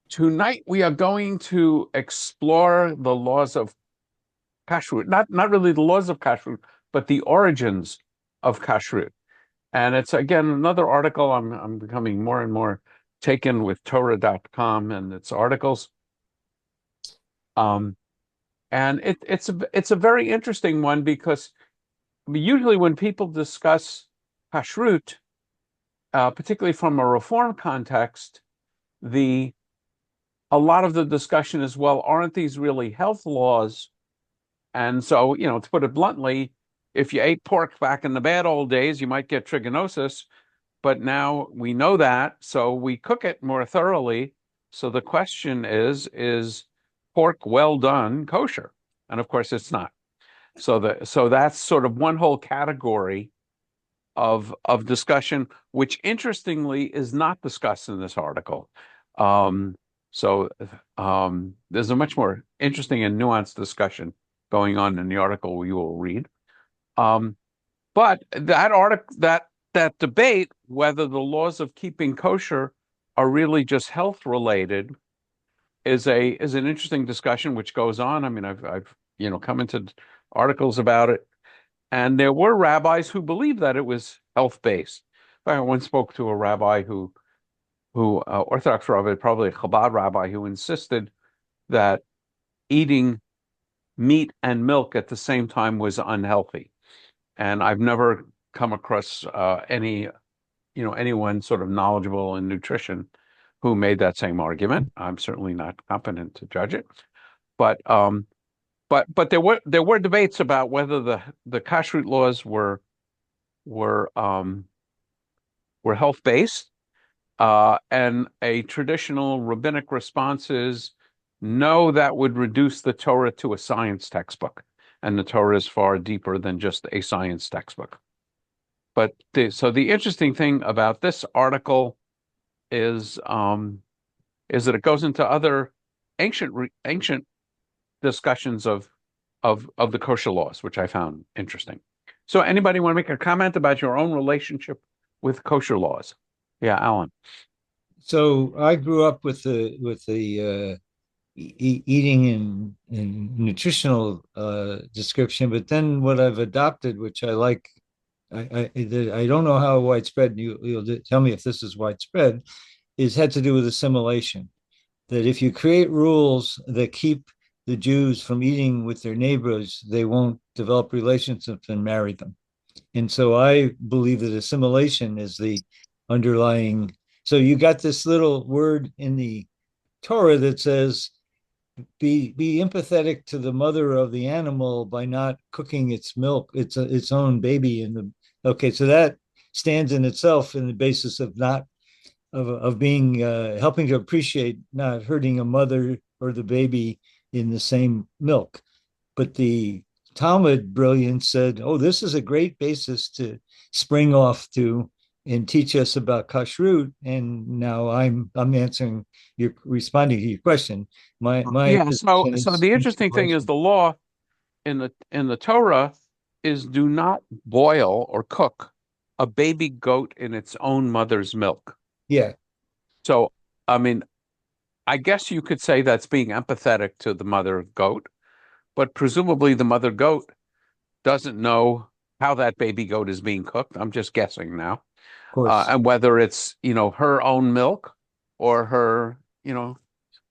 Tonight we are going to explore the laws of Kashuit. Not really the laws of Kashuit, but the origins of Kashrut. And it's again another article. I'm becoming more and more taken with Torah.com and its articles. Um, and it's a very interesting one because usually when people discuss Kashrut, particularly from a reform context, the a lot of the discussion is, well, aren't these really health laws? And so, to put it bluntly, if you ate pork back in the bad old days, you might get trichinosis. But now we know that, so we cook it more thoroughly. So the question is pork well done kosher? And of course, it's not. So that's sort of one whole category of discussion, which interestingly is not discussed in this article. Um, so there's a much more interesting and nuanced discussion going on in the article we will read. Um, but that article, that debate, whether the laws of keeping kosher are really just health related, is an interesting discussion which goes on. I mean, I've come into articles about it, and there were rabbis who believed that it was health based. I once spoke to a rabbi who Orthodox rabbi, probably a Chabad rabbi, who insisted that eating meat and milk at the same time was unhealthy. And I've never come across anyone sort of knowledgeable in nutrition who made that same argument. I'm certainly not competent to judge it, but but there were debates about whether the kashrut laws were um, were health based, and a traditional rabbinic response is no, that would reduce the Torah to a science textbook, and the Torah is far deeper than just a science textbook. But so the interesting thing about this article is um, is that it goes into other ancient discussions of the kosher laws, which I found interesting. So, anybody want to make a comment about your own relationship with kosher laws? Yeah, Alan. So I grew up with the eating and nutritional description, but then what I've adopted, which I like, I don't know how widespread. You'll tell me if this is widespread. Is had to do with assimilation. That if you create rules that keep the Jews from eating with their neighbors, they won't develop relationships and marry them. And so I believe that assimilation is the underlying. So you got this little word in the Torah that says, be empathetic to the mother of the animal by not cooking its milk, its own baby in the. Okay, so that stands in itself in the basis of not of being helping to appreciate not hurting a mother or the baby in the same milk. But the Talmud brilliance said, "Oh, this is a great basis to spring off to and teach us about kashrut." And now I'm answering your responding to your question. My Yeah, so position so is the interesting thing is integration. the law in the Torah is do not boil or cook a baby goat in its own mother's milk. Yeah, So, I mean, I guess you could say that's being empathetic to the mother goat, but presumably the mother goat doesn't know how that baby goat is being cooked. I'm just guessing now. of course. And whether it's, her own milk or But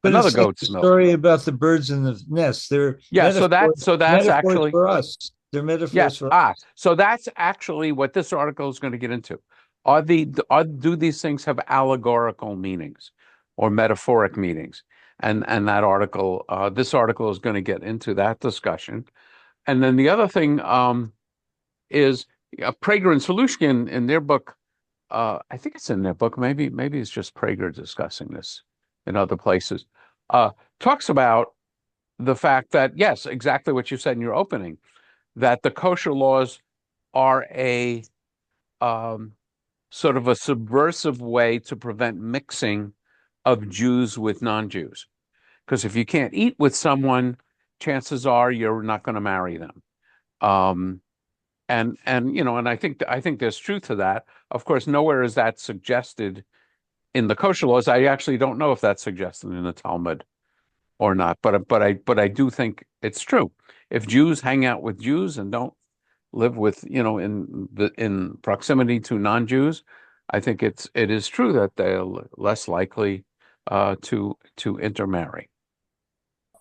another it's like the goat's milk. story about the birds in the nest. They're Yeah, so that's metaphors actually, for us. They're metaphors yes. for So that's actually what this article is going to get into. Do these things have allegorical meanings or metaphoric meanings? And this article is going to get into that discussion. And then the other thing is Prager and Solushkin in their book. I think it's in their book. Maybe it's just Prager discussing this in other places. Uh, Talks about the fact that yes, exactly what you said in your opening, that the kosher laws are a um, sort of a subversive way to prevent mixing of Jews with non-Jews. Because if you can't eat with someone, chances are you're not going to marry them. Um, and I think there's truth to that. Of course, nowhere is that suggested in the kosher laws, I actually don't know if that's suggested in the Talmud or not, but I do think it's true. If Jews hang out with Jews and don't live with, in proximity to non-Jews, I think it is true that they're less likely to intermarry.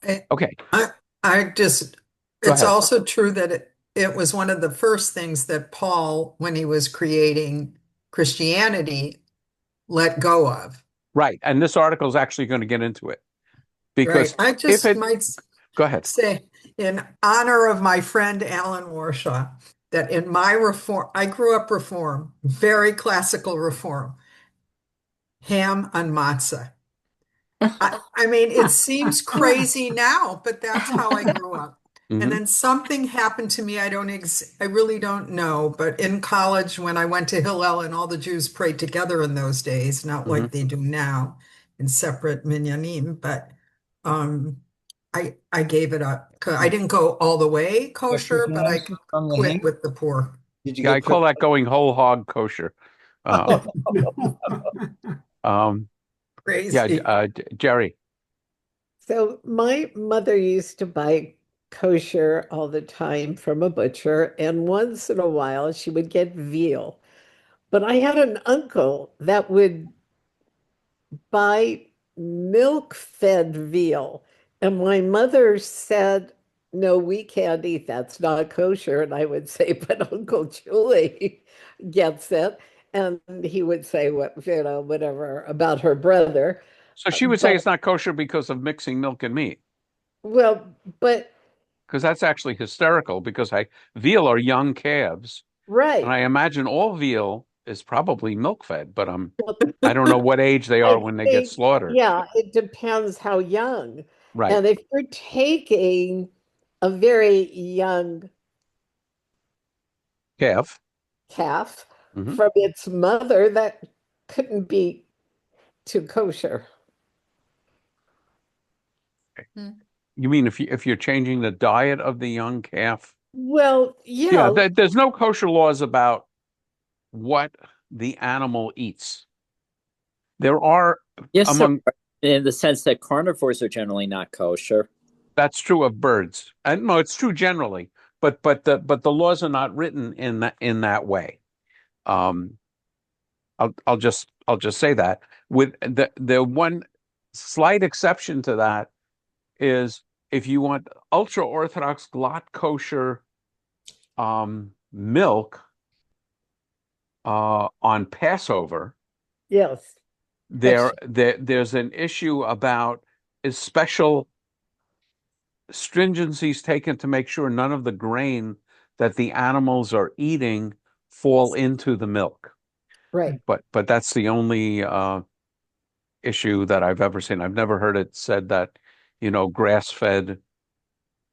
I, Okay, I I just, go it's ahead. also true that it was one of the first things that Paul, when he was creating Christianity, let go of. Right, and this article is actually going to get into it Right. because I if just it, might go ahead. say, in honor of my friend Alan Warshaw, that in my reform, I grew up reform, very classical reform, ham and matzah. I mean, it seems crazy now, but that's how I grew up. And Hmm. then something happened to me. I really don't know. But in college, when I went to Hillel and all the Jews prayed together in those days, not Hmm. like they do now in separate minyanim, but um, I gave it up. I didn't go all the way Question, kosher, can but I I ask you from the quit ham? with the poor. Did you Yeah, I get call privileged? that going whole hog kosher. Um, um, yeah, Crazy. Jerry. So my mother used to buy kosher all the time from a butcher, and once in a while she would get veal. But I had an uncle that would buy milk-fed veal, and my mother said, "No, we can't eat. That's not kosher." And I would say, "But Uncle Julie gets it." And he would say whatever about her brother. So she would say But it's not kosher because of mixing milk and meat, well, but because that's actually hysterical. Because veal are young calves, and right. I imagine all veal is probably milk fed, but I don't know what age they are I when they get think, slaughtered. yeah, it depends how young. Right, And if you're taking a very young calf. calf Hmm. from its mother, that couldn't be too kosher. Hmm. You mean if you're changing the diet of the young calf? Well, Yeah, yeah, there's no kosher laws about what the animal eats. There are Yes, there among are, in the sense that carnivores are generally not kosher. That's true of birds. And no, it's true generally, but the laws are not written in that way. Um, I'll just say that with the one slight exception to that is if you want ultra orthodox glatt kosher milk on Passover, yes. That's there's an issue about is special stringencies taken to make sure none of the grain that the animals are eating fall into the milk. right. But that's the only issue that I've ever seen. I've never heard it said that, grass-fed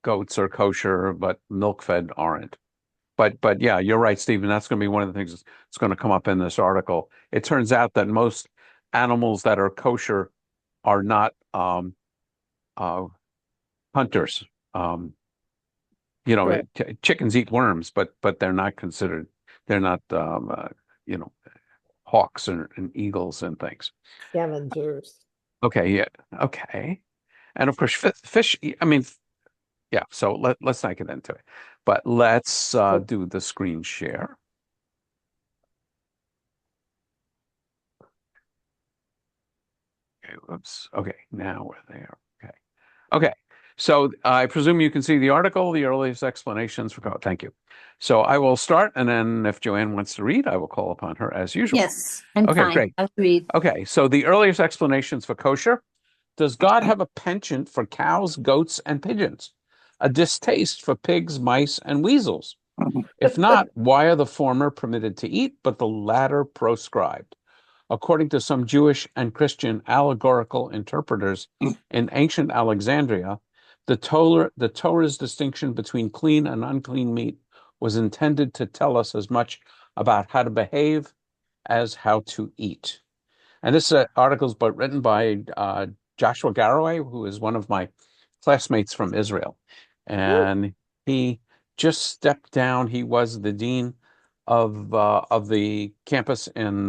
goats are kosher, but milk-fed aren't. But yeah, you're right, Stephen. That's going to be one of the things that's going to come up in this article. It turns out that most animals that are kosher are not uh, hunters. Right. Chickens eat worms, but they're not considered. They're not, you know, hawks and eagles and things. Scavengers. Okay, yeah, okay, and of course, fish. I mean, yeah. So let's not get into it, but let's do the screen share. Okay, whoops. Okay, now we're there. Okay. Okay. So I presume you can see the article, the earliest explanations for code. Thank you. So I will start, and then if Joanne wants to read, I will call upon her as usual. Yes, I'm Okay, fine. great. I'll read. Okay, so the earliest explanations for kosher. Does God have a penchant for cows, goats, and pigeons? A distaste for pigs, mice, and weasels? If not, why are the former permitted to eat, but the latter proscribed? According to some Jewish and Christian allegorical interpreters in ancient Alexandria, the Torah's distinction between clean and unclean meat was intended to tell us as much about how to behave as how to eat. And this article is written by Joshua Garraway, who is one of my classmates from Israel. Oh, And he just stepped down. He was the dean of the campus in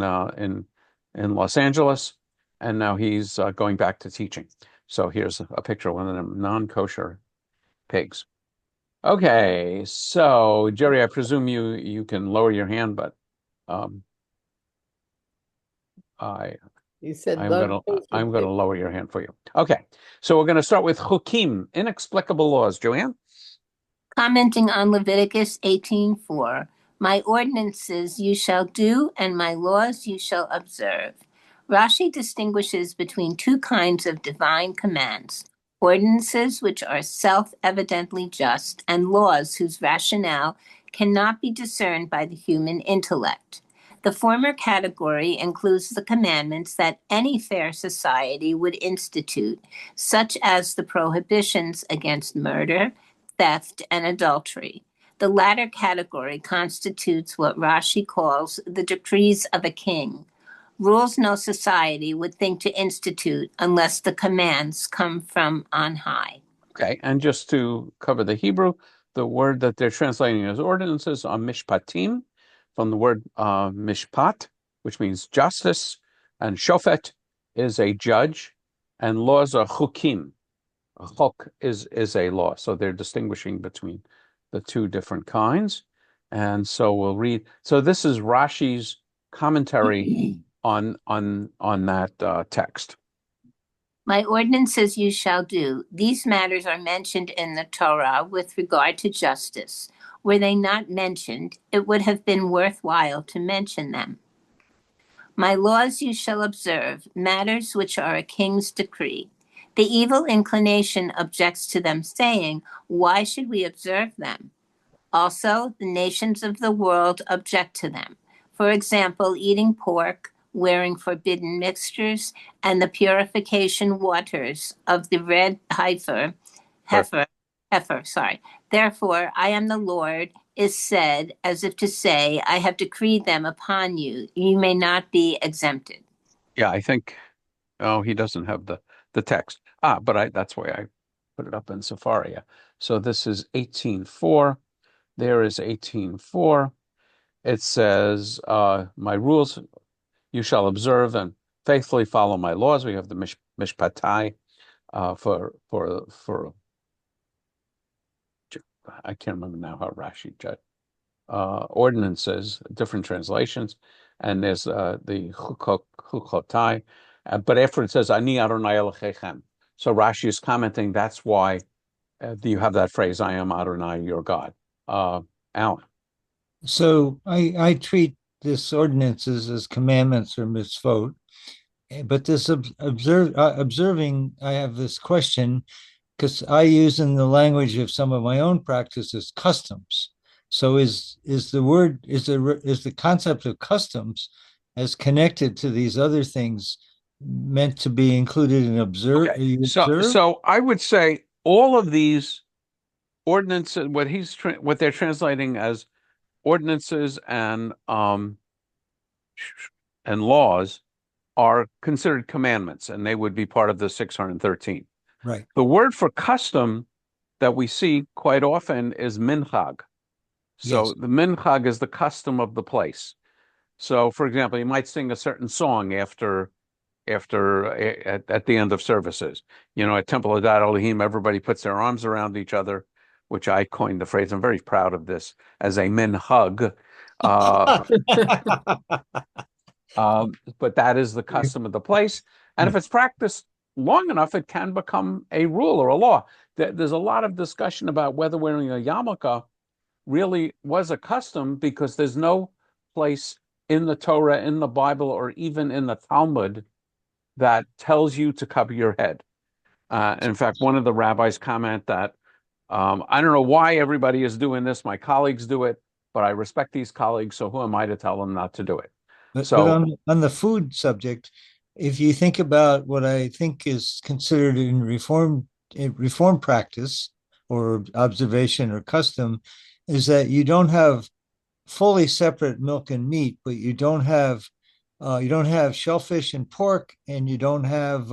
in Los Angeles, and now he's going back to teaching. So here's a picture of one of them non-kosher pigs. Okay, so Jerry, I presume you can lower your hand, but I You said I'm gonna non-kosher pig. lower your hand for you. Okay, so we're gonna start with chukim, inexplicable laws. Joanne? Commenting on Leviticus 18:4, my ordinances you shall do, and my laws you shall observe. Rashi distinguishes between two kinds of divine commands: ordinances which are self-evidently just, and laws whose rationale cannot be discerned by the human intellect. The former category includes the commandments that any fair society would institute, such as the prohibitions against murder, theft, and adultery. The latter category constitutes what Rashi calls the decrees of a king, rules no society would think to institute unless the commands come from on high. Okay, and just to cover the Hebrew, the word that they're translating as ordinances are mishpatim, from the word mishpat, which means justice, and shofet is a judge, and laws are chukim. A chok is a law, so they're distinguishing between the two different kinds. And so we'll read. So this is Rashi's commentary on that text. My ordinances you shall do. These matters are mentioned in the Torah with regard to justice. Were they not mentioned, it would have been worthwhile to mention them. My laws you shall observe, matters which are a king's decree. The evil inclination objects to them, saying, why should we observe them? Also, the nations of the world object to them. For example, eating pork, wearing forbidden mixtures, and the purification waters of the red heifer. Therefore, I am the Lord, is said as if to say, I have decreed them upon you. You may not be exempted. Yeah, I think, he doesn't have the text. But that's why I put it up in Safari. So this is 18:4. There is 18:4. It says, my rules you shall observe and faithfully follow my laws. We have the mishpatai for I can't remember now how Rashi judged ordinances, different translations, and there's the chukotai, but after it says Ani Adonai Elohechem, so Rashi is commenting that's why you have that phrase, I am Adonai your God. Alan. So I treat this ordinances as commandments or mitzvot, but this observing, I have this question because I use in the language of some of my own practices customs. So is the concept of customs as connected to these other things meant to be included in observe? Okay. So I would say all of these ordinances, what they're translating as ordinances and laws are considered commandments, and they would be part of the 613. Right. The word for custom that we see quite often is minchag. So Yes. the minchag is the custom of the place. So, for example, you might sing a certain song at the end of services. At Temple of Dad Elohim, everybody puts their arms around each other, which I coined the phrase. I'm very proud of this as a minhag. But that is the custom of the place. And if it's practiced long enough, it can become a rule or a law. There's a lot of discussion about whether wearing a yarmulke really was a custom, because there's no place in the Torah, in the Bible, or even in the Talmud that tells you to cover your head. In fact, one of the rabbis comment that, I don't know why everybody is doing this. My colleagues do it, but I respect these colleagues, so who am I to tell them not to do it? But on the food subject, if you think about what I think is considered in reform practice or observation or custom, is that you don't have fully separate milk and meat, but you don't have shellfish and pork, and you don't have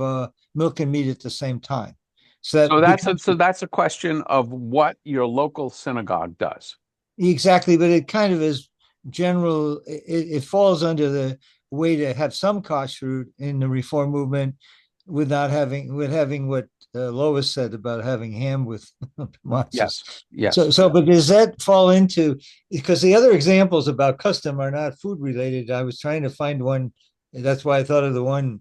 milk and meat at the same time. So that's a question of what your local synagogue does. Exactly, but it kind of is general. It falls under the way to have some kashrut in the reform movement without having what Lois said about having ham with matzah. Yes, But does that fall into, because the other examples about custom are not food related? I was trying to find one. That's why I thought of the one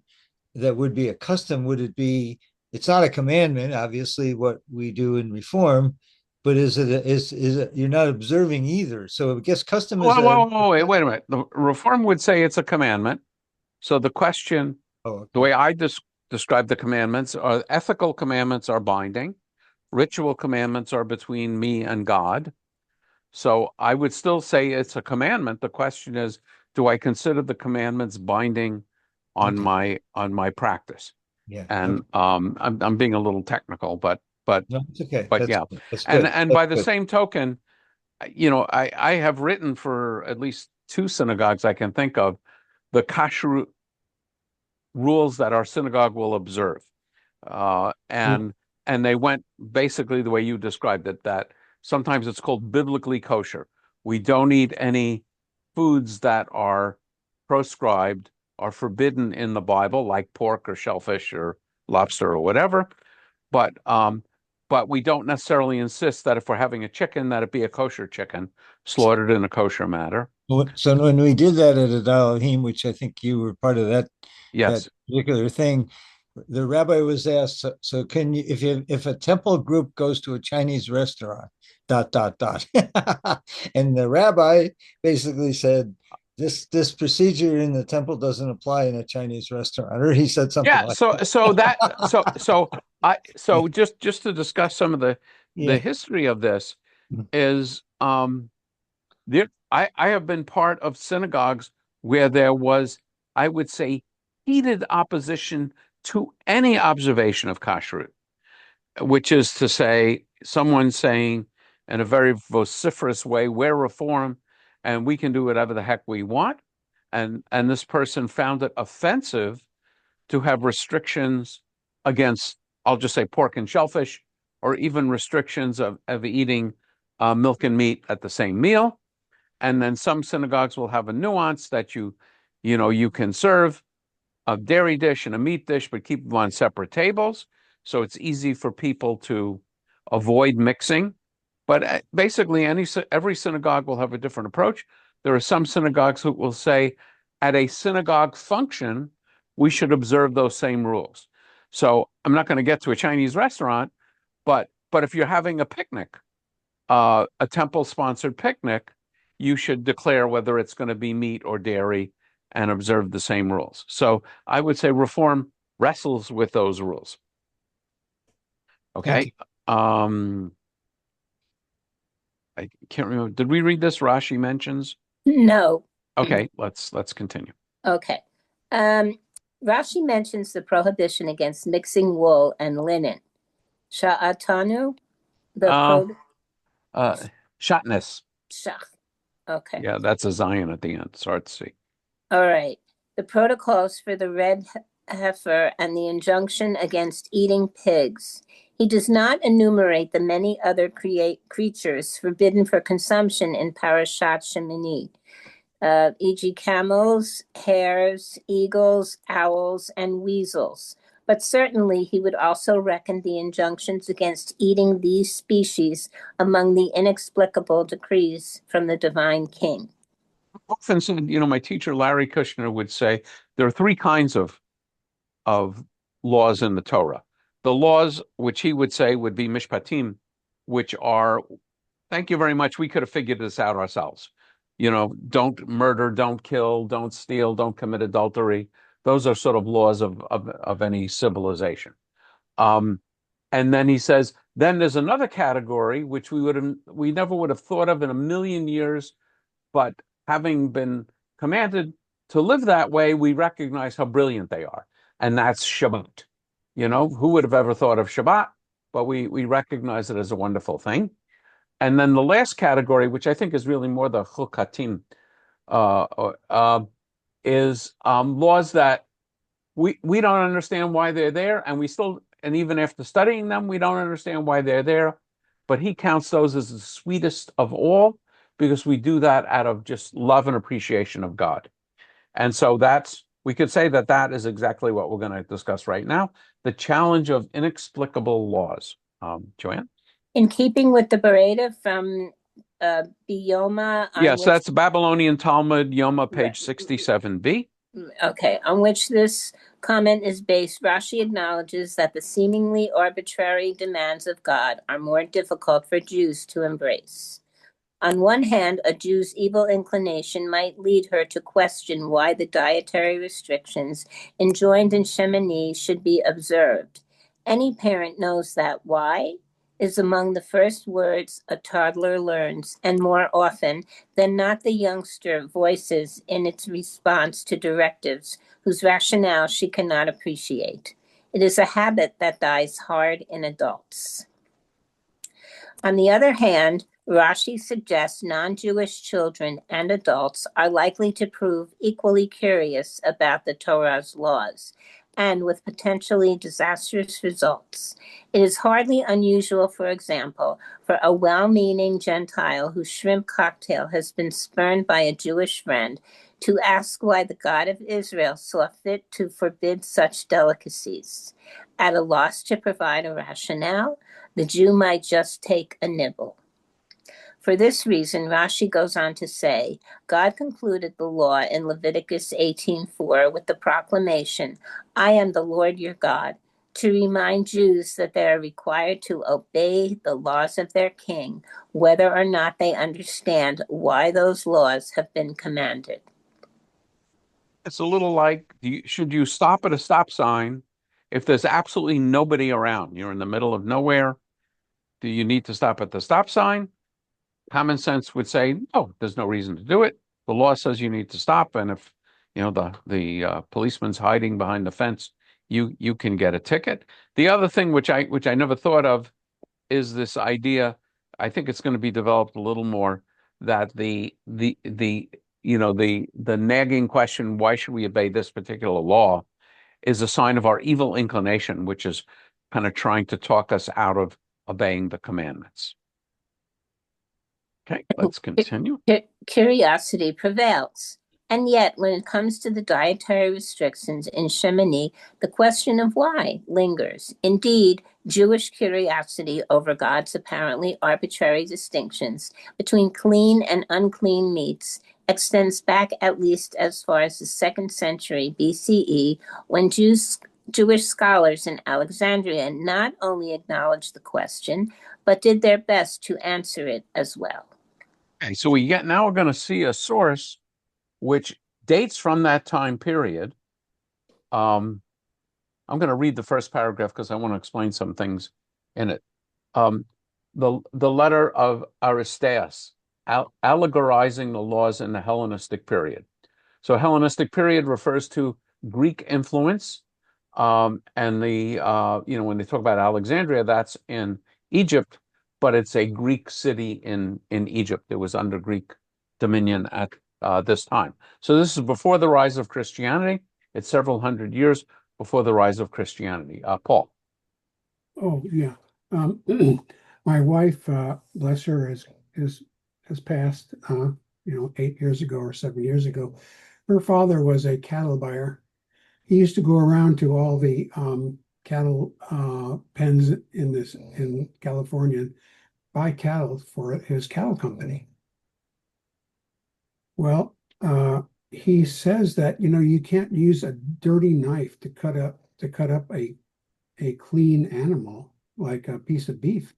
that would be a custom. Would it be? It's not a commandment, obviously, what we do in reform, but is it, you're not observing either? So I guess custom is wait a minute. The reform would say it's a commandment. So the question, the way I describe the commandments, are ethical commandments are binding. Ritual commandments are between me and God. So I would still say it's a commandment. The question is, do I consider the commandments binding on my practice? Yeah. And I'm being a little technical, but no, it's okay. yeah. That's good. And by the same token, I have written for at least 2 synagogues I can think of the kashrut rules that our synagogue will observe. And they went basically the way you described it, that sometimes it's called biblically kosher. We don't eat any foods that are proscribed or forbidden in the Bible, like pork or shellfish or lobster or whatever. But we don't necessarily insist that if we're having a chicken, that it be a kosher chicken slaughtered in a kosher manner. So when we did that at Adalohim, which I think you were part of that particular thing, the rabbi was asked, so can you, if a temple group goes to a Chinese restaurant, ... and the rabbi basically said, this procedure in the temple doesn't apply in a Chinese restaurant, or he said something like that. So just to discuss some of the history of this is I have been part of synagogues where there was, I would say, heated opposition to any observation of kashrut, which is to say, someone saying in a very vociferous way, we're reform and we can do whatever the heck we want. And this person found it offensive to have restrictions against, I'll just say, pork and shellfish, or even restrictions of eating milk and meat at the same meal. And then some synagogues will have a nuance that you can serve a dairy dish and a meat dish, but keep them on separate tables. So it's easy for people to avoid mixing. But basically, every synagogue will have a different approach. There are some synagogues who will say, at a synagogue function, we should observe those same rules. So I'm not going to get to a Chinese restaurant, but if you're having a picnic, a temple-sponsored picnic, you should declare whether it's going to be meat or dairy and observe the same rules. So I would say reform wrestles with those rules. Okay. I can't remember. Did we read this? Rashi mentions? No. Okay, let's continue. Okay. Rashi mentions the prohibition against mixing wool and linen. Sha'atanu, Shatnez. Okay. Yeah, that's a Zion at the end. It's hard to see. All right. The protocols for the red heifer and the injunction against eating pigs. He does not enumerate the many other creatures forbidden for consumption in Parashat Shemini, e.g. camels, hares, eagles, owls, and weasels. But certainly he would also reckon the injunctions against eating these species among the inexplicable decrees from the divine king. Often said, my teacher Larry Kushner would say there are 3 kinds of laws in the Torah. The laws, which he would say would be mishpatim, which are, thank you very much, we could have figured this out ourselves. Don't murder, don't kill, don't steal, don't commit adultery. Those are sort of laws of any civilization. And then he says, then there's another category which we never would have thought of in a million years, but having been commanded to live that way, we recognize how brilliant they are. And that's Shabbat. Who would have ever thought of Shabbat? But we recognize it as a wonderful thing. And then the last category, which I think is really more the chukatim, is laws that we don't understand why they're there, and even after studying them, we don't understand why they're there. But he counts those as the sweetest of all, because we do that out of just love and appreciation of God. And so we could say that is exactly what we're going to discuss right now, the challenge of inexplicable laws. Joanne? In keeping with the Bereta from Bioma, Yes, that's Babylonian Talmud, Yoma, page 67b. Okay, on which this comment is based, Rashi acknowledges that the seemingly arbitrary demands of God are more difficult for Jews to embrace. On one hand, a Jew's evil inclination might lead her to question why the dietary restrictions enjoined in Shemini should be observed. Any parent knows that why is among the first words a toddler learns, and more often than not, the youngster voices in its response to directives whose rationale she cannot appreciate. It is a habit that dies hard in adults. On the other hand, Rashi suggests non-Jewish children and adults are likely to prove equally curious about the Torah's laws, and with potentially disastrous results. It is hardly unusual, for example, for a well-meaning Gentile whose shrimp cocktail has been spurned by a Jewish friend to ask why the God of Israel saw fit to forbid such delicacies. At a loss to provide a rationale, the Jew might just take a nibble. For this reason, Rashi goes on to say, God concluded the law in Leviticus 18:4 with the proclamation, I am the Lord your God, to remind Jews that they are required to obey the laws of their king, whether or not they understand why those laws have been commanded. It's a little like, should you stop at a stop sign if there's absolutely nobody around? You're in the middle of nowhere. Do you need to stop at the stop sign? Common sense would say, no, there's no reason to do it. The law says you need to stop, and if the policeman's hiding behind the fence, you can get a ticket. The other thing which I never thought of is this idea. I think it's going to be developed a little more, that the nagging question, why should we obey this particular law, is a sign of our evil inclination, which is kind of trying to talk us out of obeying the commandments. Okay, let's continue. Curiosity prevails. And yet, when it comes to the dietary restrictions in Shemini, the question of why lingers. Indeed, Jewish curiosity over God's apparently arbitrary distinctions between clean and unclean meats extends back at least as far as the 2nd century BCE, when Jewish scholars in Alexandria not only acknowledged the question, but did their best to answer it as well. Okay, so now we're going to see a source which dates from that time period. I'm going to read the first paragraph because I want to explain some things in it. The letter of Aristeas, allegorizing the laws in the Hellenistic period. So Hellenistic period refers to Greek influence, and when they talk about Alexandria, that's in Egypt, but it's a Greek city in Egypt. It was under Greek dominion at this time. So this is before the rise of Christianity. It's several hundred years before the rise of Christianity. Paul. Oh, yeah. My wife, bless her, has passed, 8 years ago or 7 years ago. Her father was a cattle buyer. He used to go around to all the cattle pens in California and buy cattle for his cattle company. Well, he says that you can't use a dirty knife to cut up a clean animal like a piece of beef.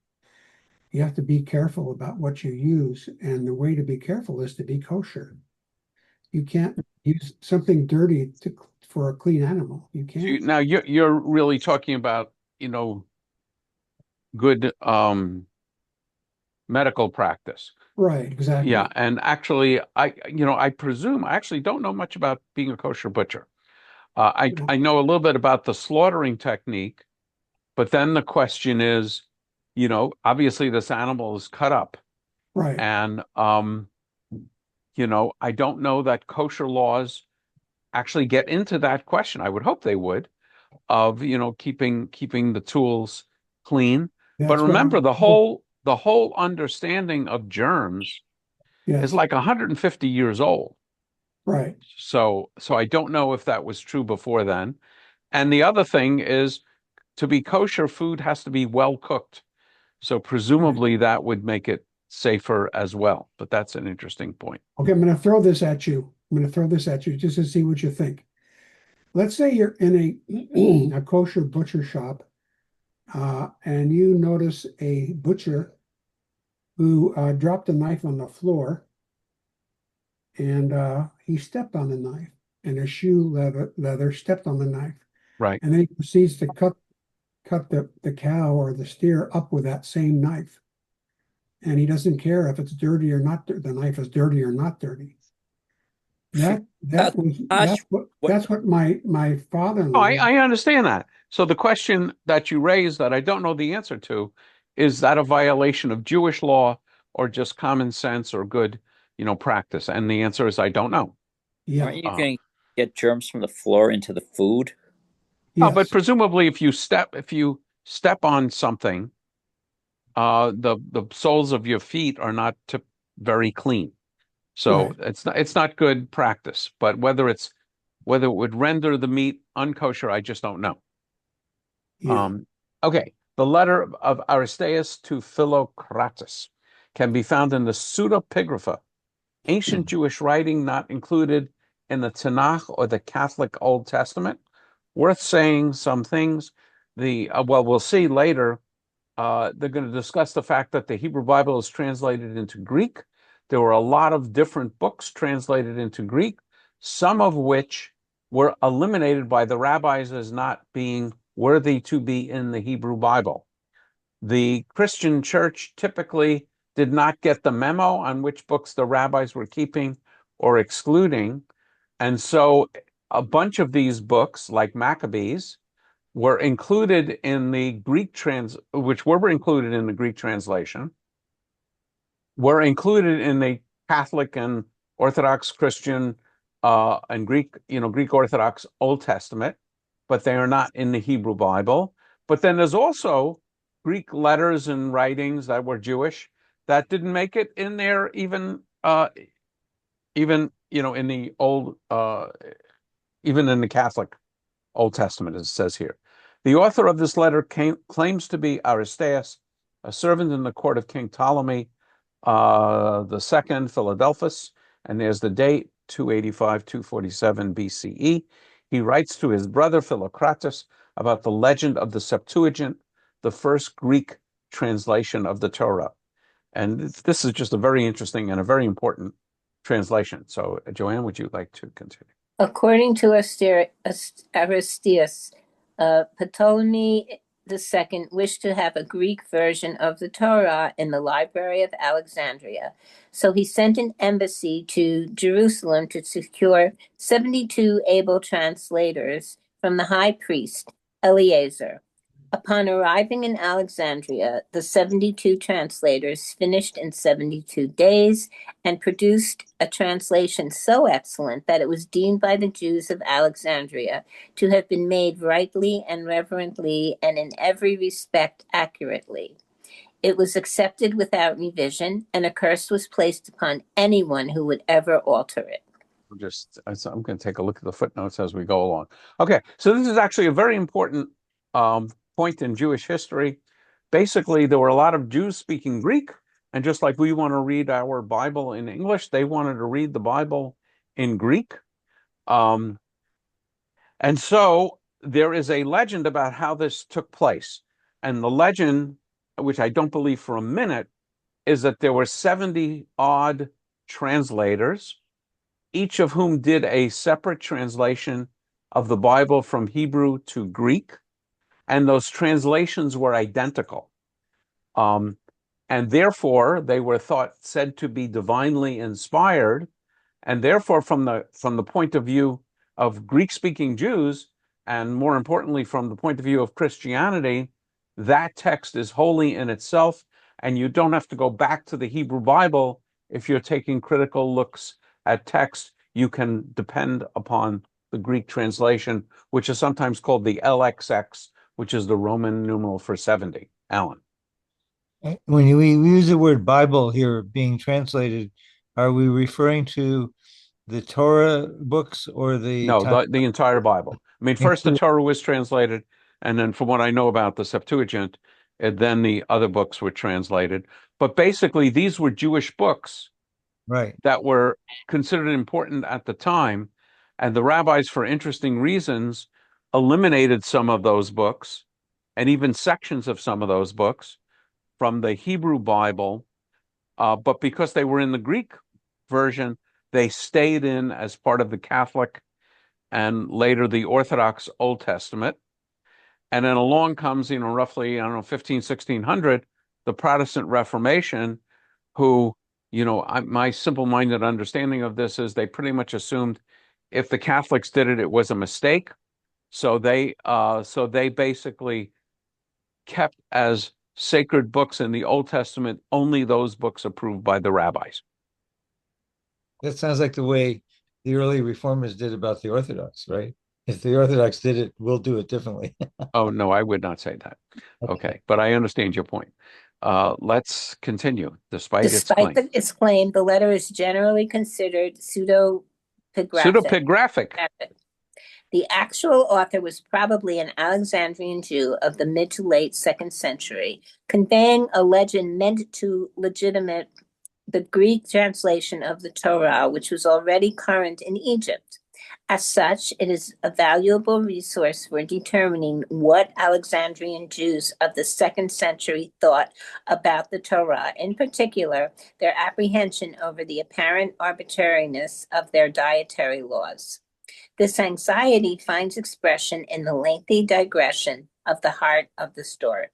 You have to be careful about what you use, and the way to be careful is to be kosher. You can't use something dirty for a clean animal. You can't. Now you're really talking about good medical practice. Right, exactly. Yeah, and actually, I presume I actually don't know much about being a kosher butcher. I know a little bit about the slaughtering technique, but then the question is, obviously this animal is cut up, Right. and I don't know that kosher laws actually get into that question. I would hope they would, of keeping the tools clean. But remember, the whole understanding of germs is like 150 years old. Right. So I don't know if that was true before then. And the other thing is, to be kosher, food has to be well cooked. So presumably that would make it safer as well. But that's an interesting point. Okay, I'm going to throw this at you. I'm going to throw this at you just to see what you think. Let's say you're in a kosher butcher shop, and you notice a butcher who dropped a knife on the floor, and he stepped on the knife, and his shoe leather stepped on the knife, Right. and then he proceeds to cut the cow or the steer up with that same knife, and he doesn't care if it's dirty or not. The knife is dirty or not dirty. That's what my Oh, father-in-law. I understand that. So the question that you raised that I don't know the answer to, is that a violation of Jewish law or just common sense or good, practice? And the answer is I don't know. Yeah. Aren't you going to get germs from the floor into the food? Oh, but Yes. presumably if you step on something, the soles of your feet are not very clean. So Right. it's not good practice. But whether it would render the meat unkosher, I just don't know. Yeah. Okay. The letter of Aristeas to Philocrates can be found in the Pseudepigrapha, ancient Jewish writing not included in the Tanakh or the Catholic Old Testament. Worth saying some things. We'll see later. They're going to discuss the fact that the Hebrew Bible is translated into Greek. There were a lot of different books translated into Greek, some of which were eliminated by the rabbis as not being worthy to be in the Hebrew Bible. The Christian church typically did not get the memo on which books the rabbis were keeping or excluding. And so a bunch of these books, like Maccabees, were included in the which were included in the Greek translation, were included in the Catholic and Orthodox Christian and Greek Orthodox Old Testament, but they are not in the Hebrew Bible. But then there's also Greek letters and writings that were Jewish that didn't make it in there, even in the old, even in the Catholic Old Testament, as it says here. The author of this letter claims to be Aristeas, a servant in the court of King Ptolemy the second, Philadelphus, and there's the date, 285, 247 BCE. He writes to his brother Philocrates about the legend of the Septuagint, the first Greek translation of the Torah. And this is just a very interesting and a very important translation. So, Joanne, would you like to continue? According to Aristeas, Ptolemy II wished to have a Greek version of the Torah in the Library of Alexandria, so he sent an embassy to Jerusalem to secure 72 able translators from the high priest, Eleazar. Upon arriving in Alexandria, the 72 translators finished in 72 days and produced a translation so excellent that it was deemed by the Jews of Alexandria to have been made rightly and reverently and in every respect accurately. It was accepted without revision, and a curse was placed upon anyone wwho would ever alter it. I'm going to take a look at the footnotes as we go along. Okay, so this is actually a very important point in Jewish history. Basically, there were a lot of Jews speaking Greek, and just like we want to read our Bible in English, they wanted to read the Bible in Greek. And so there is a legend about how this took place. And the legend, which I don't believe for a minute, is that there were 70 odd translators, each of whom did a separate translation of the Bible from Hebrew to Greek. And those translations were identical. And therefore, they were said to be divinely inspired. And therefore, from the point of view of Greek-speaking Jews, and more importantly, from the point of view of Christianity, that text is holy in itself, and you don't have to go back to the Hebrew Bible if you're taking critical looks at text. You can depend upon the Greek translation, which is sometimes called the LXX, which is the Roman numeral for 70. Alan. When we use the word Bible here being translated, are we referring to the Torah books or the No, time? the entire Bible. I mean, first the Torah was translated, and then from what I know about the Septuagint, and then the other books were translated. But basically, these were Jewish books Right. that were considered important at the time, and the rabbis, for interesting reasons, eliminated some of those books and even sections of some of those books from the Hebrew Bible. But because they were in the Greek version, they stayed in as part of the Catholic and later the Orthodox Old Testament. And then along comes, roughly, I don't know, 1600, the Protestant Reformation, who, my simple-minded understanding of this is they pretty much assumed if the Catholics did it, it was a mistake. So they basically kept as sacred books in the Old Testament only those books approved by the rabbis. That sounds like the way the early reformers did about the Orthodox, right? If the Orthodox did it, we'll do it differently. Oh, no, I would not say that. Okay, but I understand your point. Let's continue. Despite its claim. Its claim, the letter is generally considered Pseudepigraphic. The actual author was probably an Alexandrian Jew of the mid to late 2nd century, conveying a legend meant to legitimate the Greek translation of the Torah, which was already current in Egypt. As such, it is a valuable resource for determining what Alexandrian Jews of the 2nd century thought about the Torah, in particular, their apprehension over the apparent arbitrariness of their dietary laws. This anxiety finds expression in the lengthy digression of the heart of the story.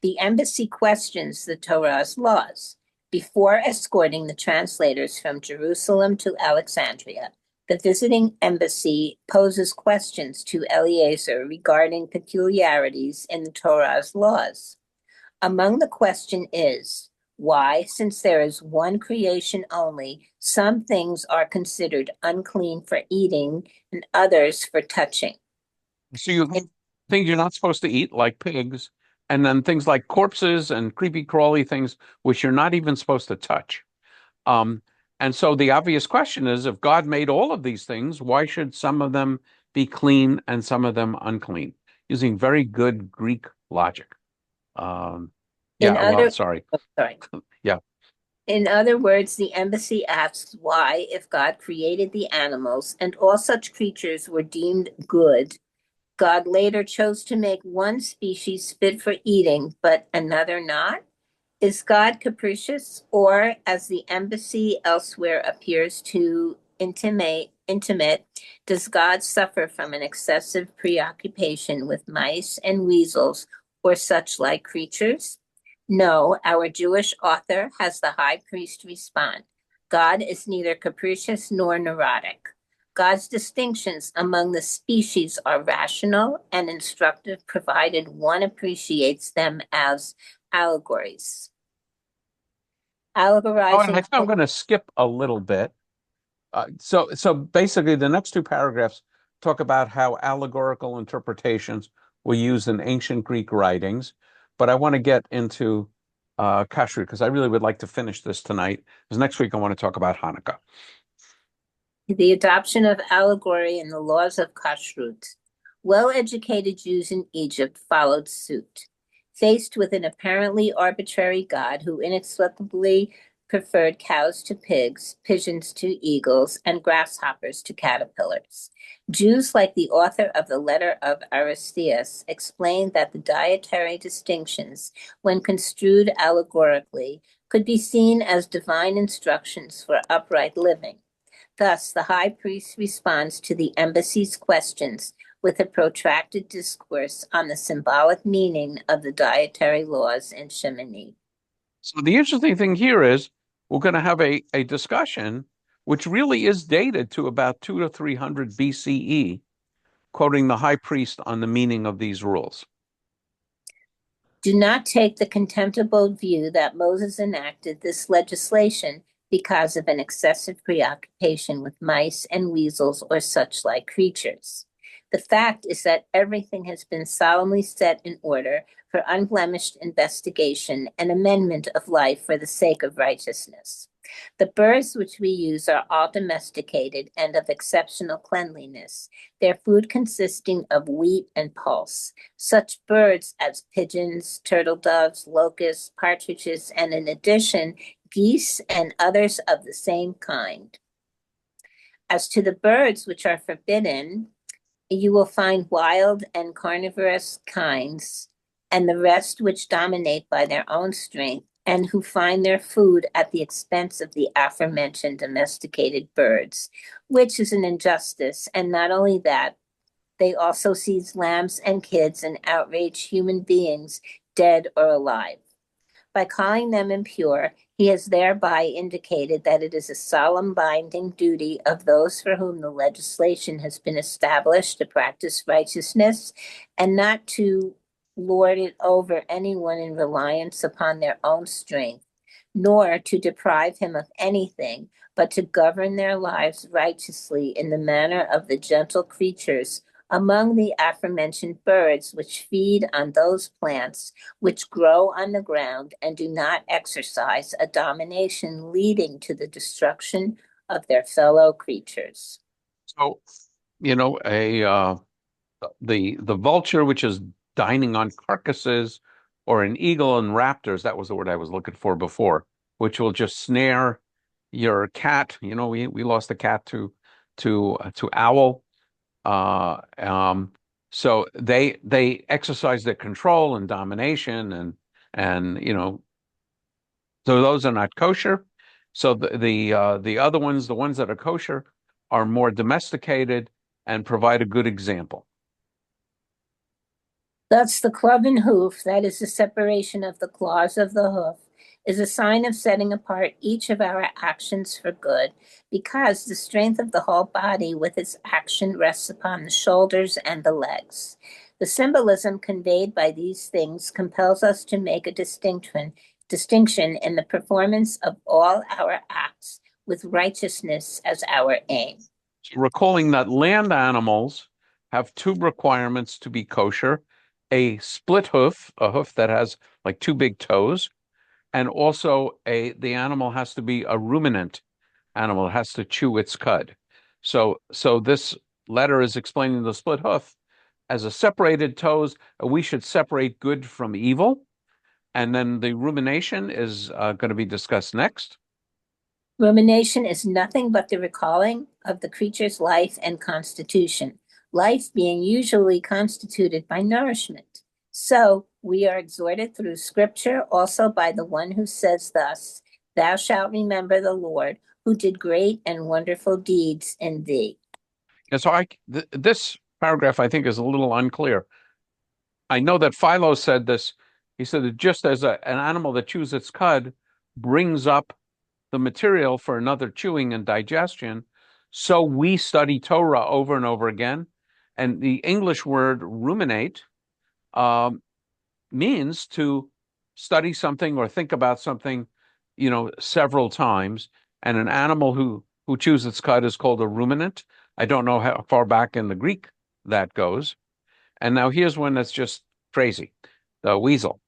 The embassy questions the Torah's laws. Before escorting the translators from Jerusalem to Alexandria, the visiting embassy poses questions to Eliezer regarding peculiarities in the Torah's laws. Among the question is, why, since there is one creation only, some things are considered unclean for eating and others for touching? So you have things you're not supposed to eat, like pigs, and then things like corpses and creepy crawly things, which you're not even supposed to touch. And so the obvious question is, if God made all of these things, why should some of them be clean and some of them unclean? Using very good Greek logic. Sorry. Yeah. In other words, the embassy asks why, if God created the animals and all such creatures were deemed good, God later chose to make one species fit for eating, but another not? Is God capricious, or, as the embassy elsewhere appears to intimate, does God suffer from an excessive preoccupation with mice and weasels or such like creatures? No, our Jewish author has the high priest respond. God is neither capricious nor neurotic. God's distinctions among the species are rational and instructive, provided one appreciates them as allegories. I think I'm going to skip a little bit. So basically, the next two paragraphs talk about how allegorical interpretations were used in ancient Greek writings. But I want to get into Kashuit because I really would like to finish this tonight. Because next week I want to talk about Hanukkah. The adoption of allegory and the laws of Kashrut. Well-educated Jews in Egypt followed suit. Faced with an apparently arbitrary God who inexplicably preferred cows to pigs, pigeons to eagles, and grasshoppers to caterpillars, Jews, like the author of the letter of Aristeas, explained that the dietary distinctions, when construed allegorically, could be seen as divine instructions for upright living. Thus, the high priest responds to the embassy's questions with a protracted discourse on the symbolic meaning of the dietary laws in Shemini. So the interesting thing here is we're going to have a discussion which really is dated to about 200 to 300 BCE, quoting the high priest on the meaning of these rules. Do not take the contemptible view that Moses enacted this legislation because of an excessive preoccupation with mice and weasels or such like creatures. The fact is that everything has been solemnly set in order for unblemished investigation and amendment of life for the sake of righteousness. The birds which we use are all domesticated and of exceptional cleanliness, their food consisting of wheat and pulse. Such birds as pigeons, turtle doves, locusts, partridges, and in addition, geese and others of the same kind. As to the birds which are forbidden, you will find wild and carnivorous kinds, and the rest which dominate by their own strength, and who find their food at the expense of the aforementioned domesticated birds, which is an injustice. And not only that, they also seize lambs and kids and outrage human beings, dead or alive. By calling them impure, he has thereby indicated that it is a solemn binding duty of those for whom the legislation has been established to practice righteousness and not to lord it over anyone in reliance upon their own strength, nor to deprive him of anything, but to govern their lives righteously in the manner of the gentle creatures among the aforementioned birds which feed on those plants which grow on the ground and do not exercise a domination leading to the destruction of their fellow creatures. So, the vulture, which is dining on carcasses, or an eagle and raptors, that was the word I was looking for before, which will just snare your cat. We lost a cat to owl. So they exercise their control and domination, and so those are not kosher. So the other ones, the ones that are kosher, are more domesticated and provide a good example. Thus, the cloven hoof, that is the separation of the claws of the hoof, is a sign of setting apart each of our actions for good, because the strength of the whole body with its action rests upon the shoulders and the legs. The symbolism conveyed by these things compels us to make a distinction in the performance of all our acts with righteousness as our aim. Recalling that land animals have two requirements to be kosher: a split hoof, a hoof that has like two big toes, and also the animal has to be a ruminant animal. It has to chew its cud. So this letter is explaining the split hoof as a separated toes. We should separate good from evil, and then the rumination is going to be discussed next. Rumination is nothing but the recalling of the creature's life and constitution, life being usually constituted by nourishment. So we are exhorted through scripture also by the one who says thus, "Thou shalt remember the Lord, who did great and wonderful deeds in thee." And so this paragraph, I think, is a little unclear. I know that Philo said this. He said that just as an animal that chews its cud brings up the material for another chewing and digestion, so we study Torah over and over again. And the English word ruminate means to study something or think about something, several times. And an animal who chews its cud is called a ruminant. I don't know how far back in the Greek that goes. And now here's one that's just crazy: the weasel.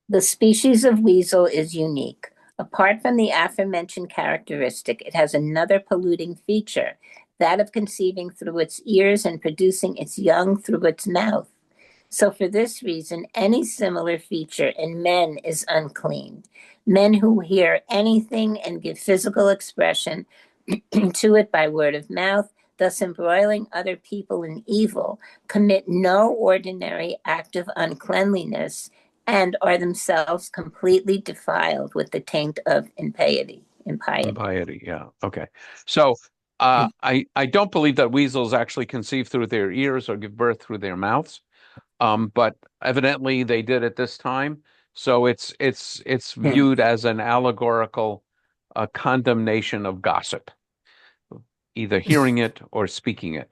The species of weasel is unique. Apart from the aforementioned characteristic, it has another polluting feature, that of conceiving through its ears and producing its young through its mouth. So for this reason, any similar feature in men is unclean. Men who hear anything and give physical expression to it by word of mouth, thus embroiling other people in evil, commit no ordinary act of uncleanliness, and are themselves completely defiled with the taint of impiety. Impiety, yeah. Okay. So I don't believe that weasels actually conceive through their ears or give birth through their mouths. But evidently they did at this time. So it's viewed as an allegorical condemnation of gossip, either hearing it or speaking it.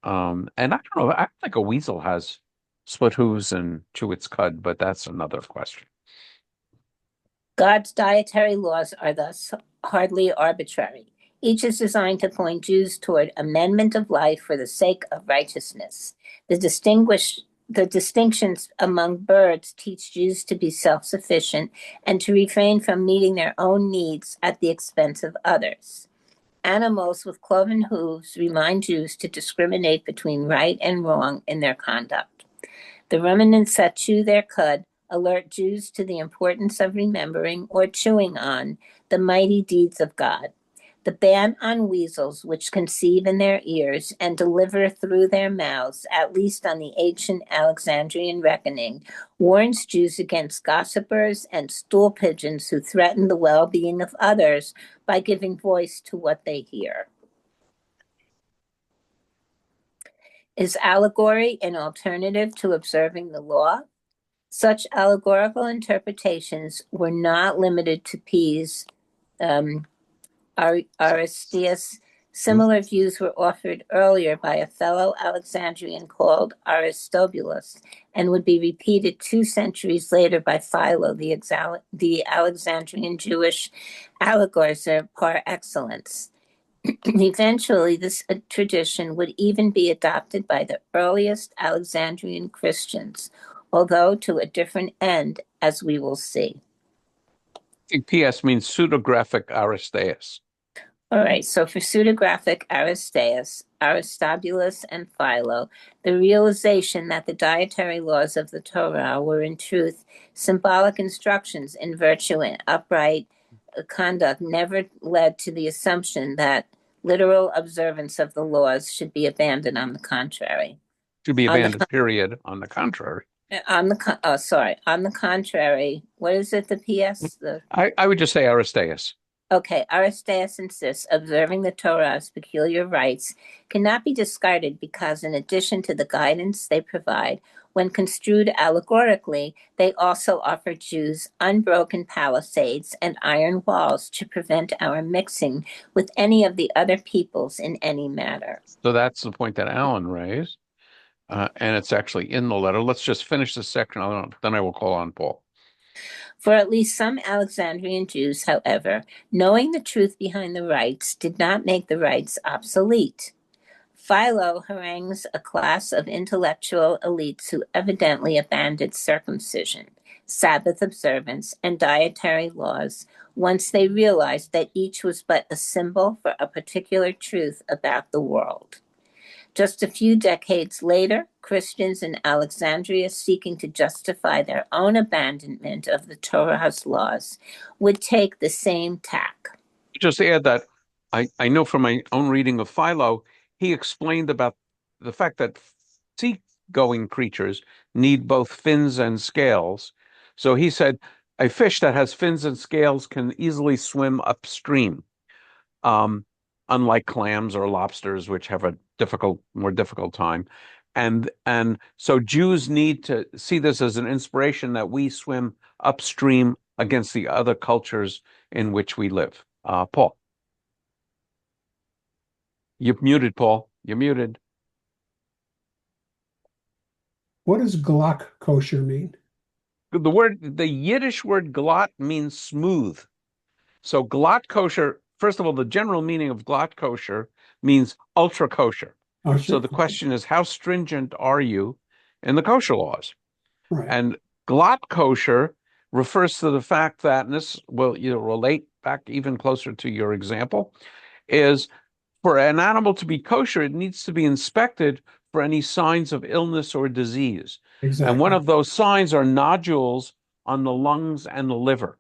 And I don't know, I think a weasel has split hooves and chew its cud, but that's another question. God's dietary laws are thus hardly arbitrary. Each is designed to point Jews toward amendment of life for the sake of righteousness. The The distinctions among birds teach Jews to be self-sufficient and to refrain from meeting their own needs at the expense of others. Animals with cloven hooves remind Jews to discriminate between right and wrong in their conduct. The ruminants that chew their cud alert Jews to the importance of remembering or chewing on the mighty deeds of God. The ban on weasels, which conceive in their ears and deliver through their mouths, at least on the ancient Alexandrian reckoning, warns Jews against gossipers and stool pigeons who threaten the well-being of others by giving voice to what they hear. Is allegory an alternative to observing the law? Such allegorical interpretations were not limited to peas, Aristeas. Similar views were offered earlier by a fellow Alexandrian called Aristobulus and would be repeated 2 centuries later by Philo, the Alexandrian Jewish allegorizer par excellence. Eventually, this tradition would even be adopted by the earliest Alexandrian Christians, although to a different end, as we will see. I think PS means pseudographic Aristeas. All right, so for pseudographic Aristeas, Aristobulus, and Philo, the realization that the dietary laws of the Torah were in truth symbolic instructions in virtue and upright conduct never led to the assumption that literal observance of the laws should be abandoned. On the contrary. To be abandoned, period. On the contrary. On the contrary, what is it, the PS? I would just say Aristeas. Okay, Aristeas insists observing the Torah's peculiar rites cannot be discarded because, in addition to the guidance they provide, when construed allegorically, they also offer Jews unbroken palisades and iron walls to prevent our mixing with any of the other peoples in any matter. So that's the point that Alan raised, and it's actually in the letter. Let's just finish this section, then I will call on Paul. For at least some Alexandrian Jews, however, knowing the truth behind the rites did not make the rites obsolete. Philo harangues a class of intellectual elites who evidently abandoned circumcision, Sabbath observance, and dietary laws once they realized that each was but a symbol for a particular truth about the world. Just a few decades later, Christians in Alexandria seeking to justify their own abandonment of the Torah's laws would take the same tack. Just add that I know from my own reading of Philo, he explained about the fact that sea-going creatures need both fins and scales. So he said a fish that has fins and scales can easily swim upstream, unlike clams or lobsters, which have a more difficult time. And so Jews need to see this as an inspiration that we swim upstream against the other cultures in which we live. Paul. You're muted, Paul. You're muted. What does Glock kosher mean? The Yiddish word glatt means smooth. So glatt kosher, first of all, the general meaning of glatt kosher means ultra kosher. Oh, So the question is, how stringent are you in the kosher laws? Right. And glatt kosher refers to the fact that, and this will relate back even closer to your example, is for an animal to be kosher, it needs to be inspected for any signs of illness or disease. Exactly. And one of those signs are nodules on the lungs and the liver.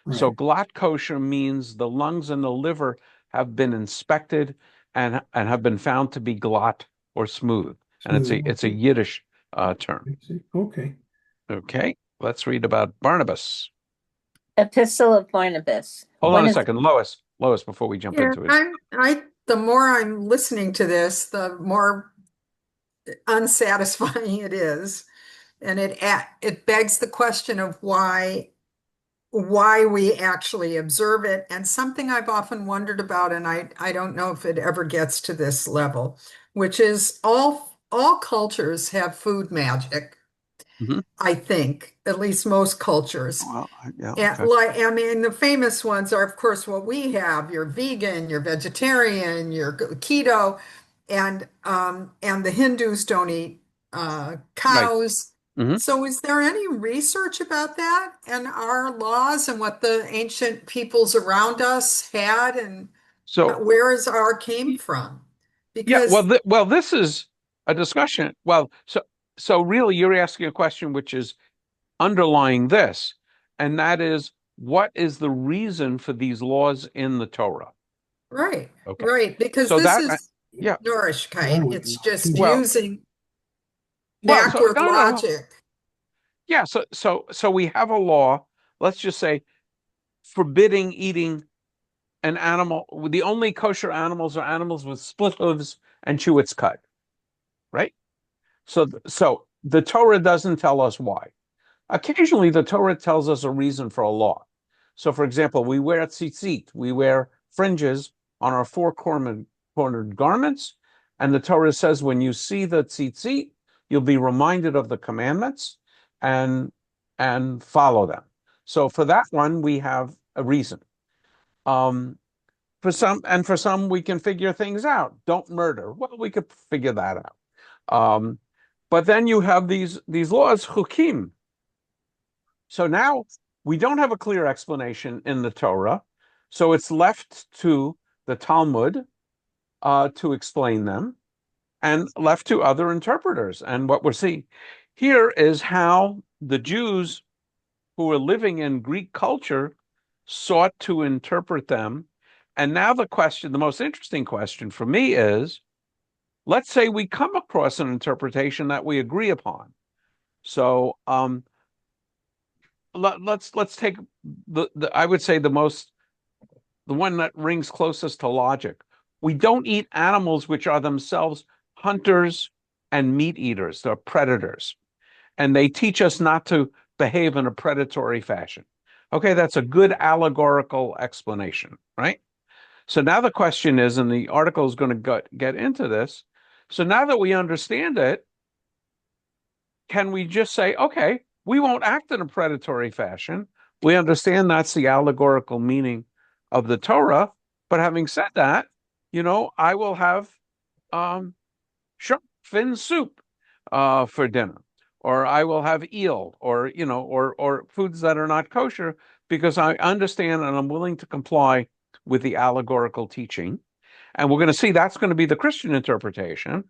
Right. So glatt kosher means the lungs and the liver have been inspected and have been found to be glatt or smooth. And it's a Yiddish term. Okay. Okay, let's read about Barnabas. Epistle of Barnabas. Hold on a second, Lois, before we jump into it. The more I'm listening to this, the more unsatisfying it is. And it begs the question of why we actually observe it. And something I've often wondered about, and I don't know if it ever gets to this level, which is all cultures have food magic. Mm-hmm. I think, at least most cultures. Well, yeah, okay. The famous ones are, of course, what we have. You're vegan, you're vegetarian, you're keto, and the Hindus don't eat cows. Mhm. So is there any research about that and our laws and what the ancient peoples around us had and So where is our came from? yeah, well, Because, this is a discussion. Well, so really, you're asking a question which is underlying this, and that is, what is the reason for these laws in the Torah? right, Okay, right, because so this that is yeah, Well, I Nourishkeit. don't It's know just too. well, using so backward no, no, logic. yeah, so we have a law. Let's just say forbidding eating an animal. The only kosher animals are animals with split hooves and chewits cut, right? So the Torah doesn't tell us why. Occasionally, the Torah tells us a reason for a law. So, for example, we wear tzitzit, we wear fringes on our cornered garments, and the Torah says when you see the tzitzit, you'll be reminded of the commandments and and follow them. So, for that one, we have a reason. Um, for some, we can figure things out. Don't murder. Well, we could figure that out. Um, but then you have these laws, chukim. So now we don't have a clear explanation in the Torah, so it's left to the Talmud to explain them, and left to other interpreters. And what we're seeing here is how the Jews who were living in Greek culture sought to interpret them. And now the most interesting question for me is, let's say we come across an interpretation that we agree upon. So let's take the I would say the one that rings closest to logic. We don't eat animals which are themselves hunters and meat eaters. They're predators, and they teach us not to behave in a predatory fashion. Okay, that's a good allegorical explanation, right? So now the question is, and the article is going to get into this. So now that we understand it, can we just say, okay, we won't act in a predatory fashion? We understand that's the allegorical meaning of the Torah. But having said that, I will have shark fin soup for dinner, or I will have eel, or or foods that are not kosher, because I understand and I'm willing to comply with the allegorical teaching. And we're going to see that's going to be the Christian interpretation.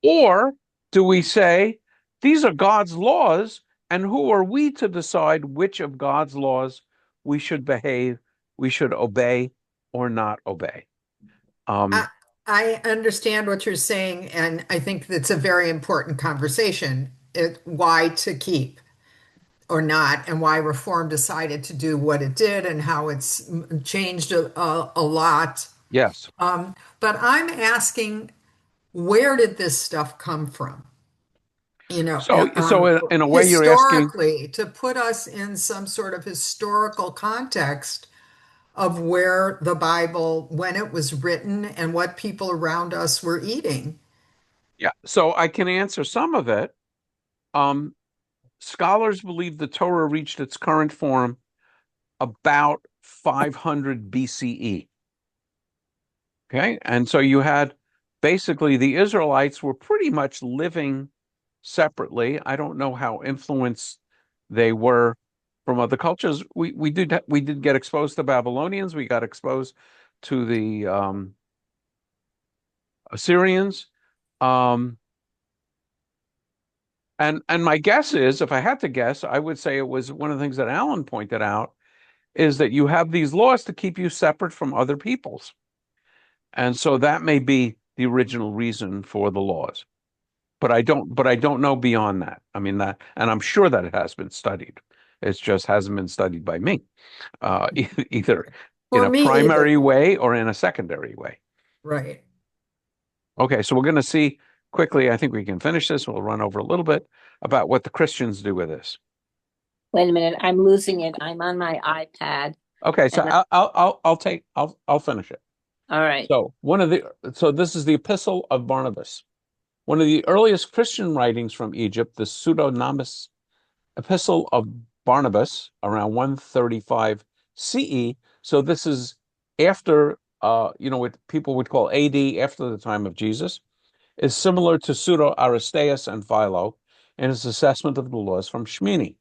Or do we say these are God's laws, and who are we to decide which of God's laws we should obey or not obey? I, Um, I understand what you're saying, and I think that's a very important conversation. Why to keep or not, and why reform decided to do what it did, and how it's changed a lot. yes. But I'm asking, where did this stuff come from? So in a way, you're asking, Historically, to put us in some sort of historical context of where the Bible, when it was written, and what people around us were eating. yeah. So I can answer some of it. Um, Scholars believe the Torah reached its current form about 500 BCE. Okay, and so you had basically the Israelites were pretty much living separately. I don't know how influenced they were from other cultures. We did get exposed to Babylonians. We got exposed to the Assyrians. Um, and my guess is, if I had to guess, I would say it was one of the things that Alan pointed out, is that you have these laws to keep you separate from other peoples. And so that may be the original reason for the laws. But I don't know beyond that. I mean that, and I'm sure that it has been studied. It just hasn't been studied by me, either in For a me either. primary way or in a secondary way. Right. Okay, so we're going to see quickly. I think we can finish this. We'll run over a little bit about what the Christians do with this. Wait a minute, I'm losing it. I'm on my iPad. Okay, so And I'll finish it. all right. So this is the Epistle of Barnabas, one of the earliest Christian writings from Egypt, the pseudonymous Epistle of Barnabas, around 135 CE. So this is after, what people would call AD, after the time of Jesus. is similar to Pseudo Aristeas and Philo in his assessment of the laws from Shmini.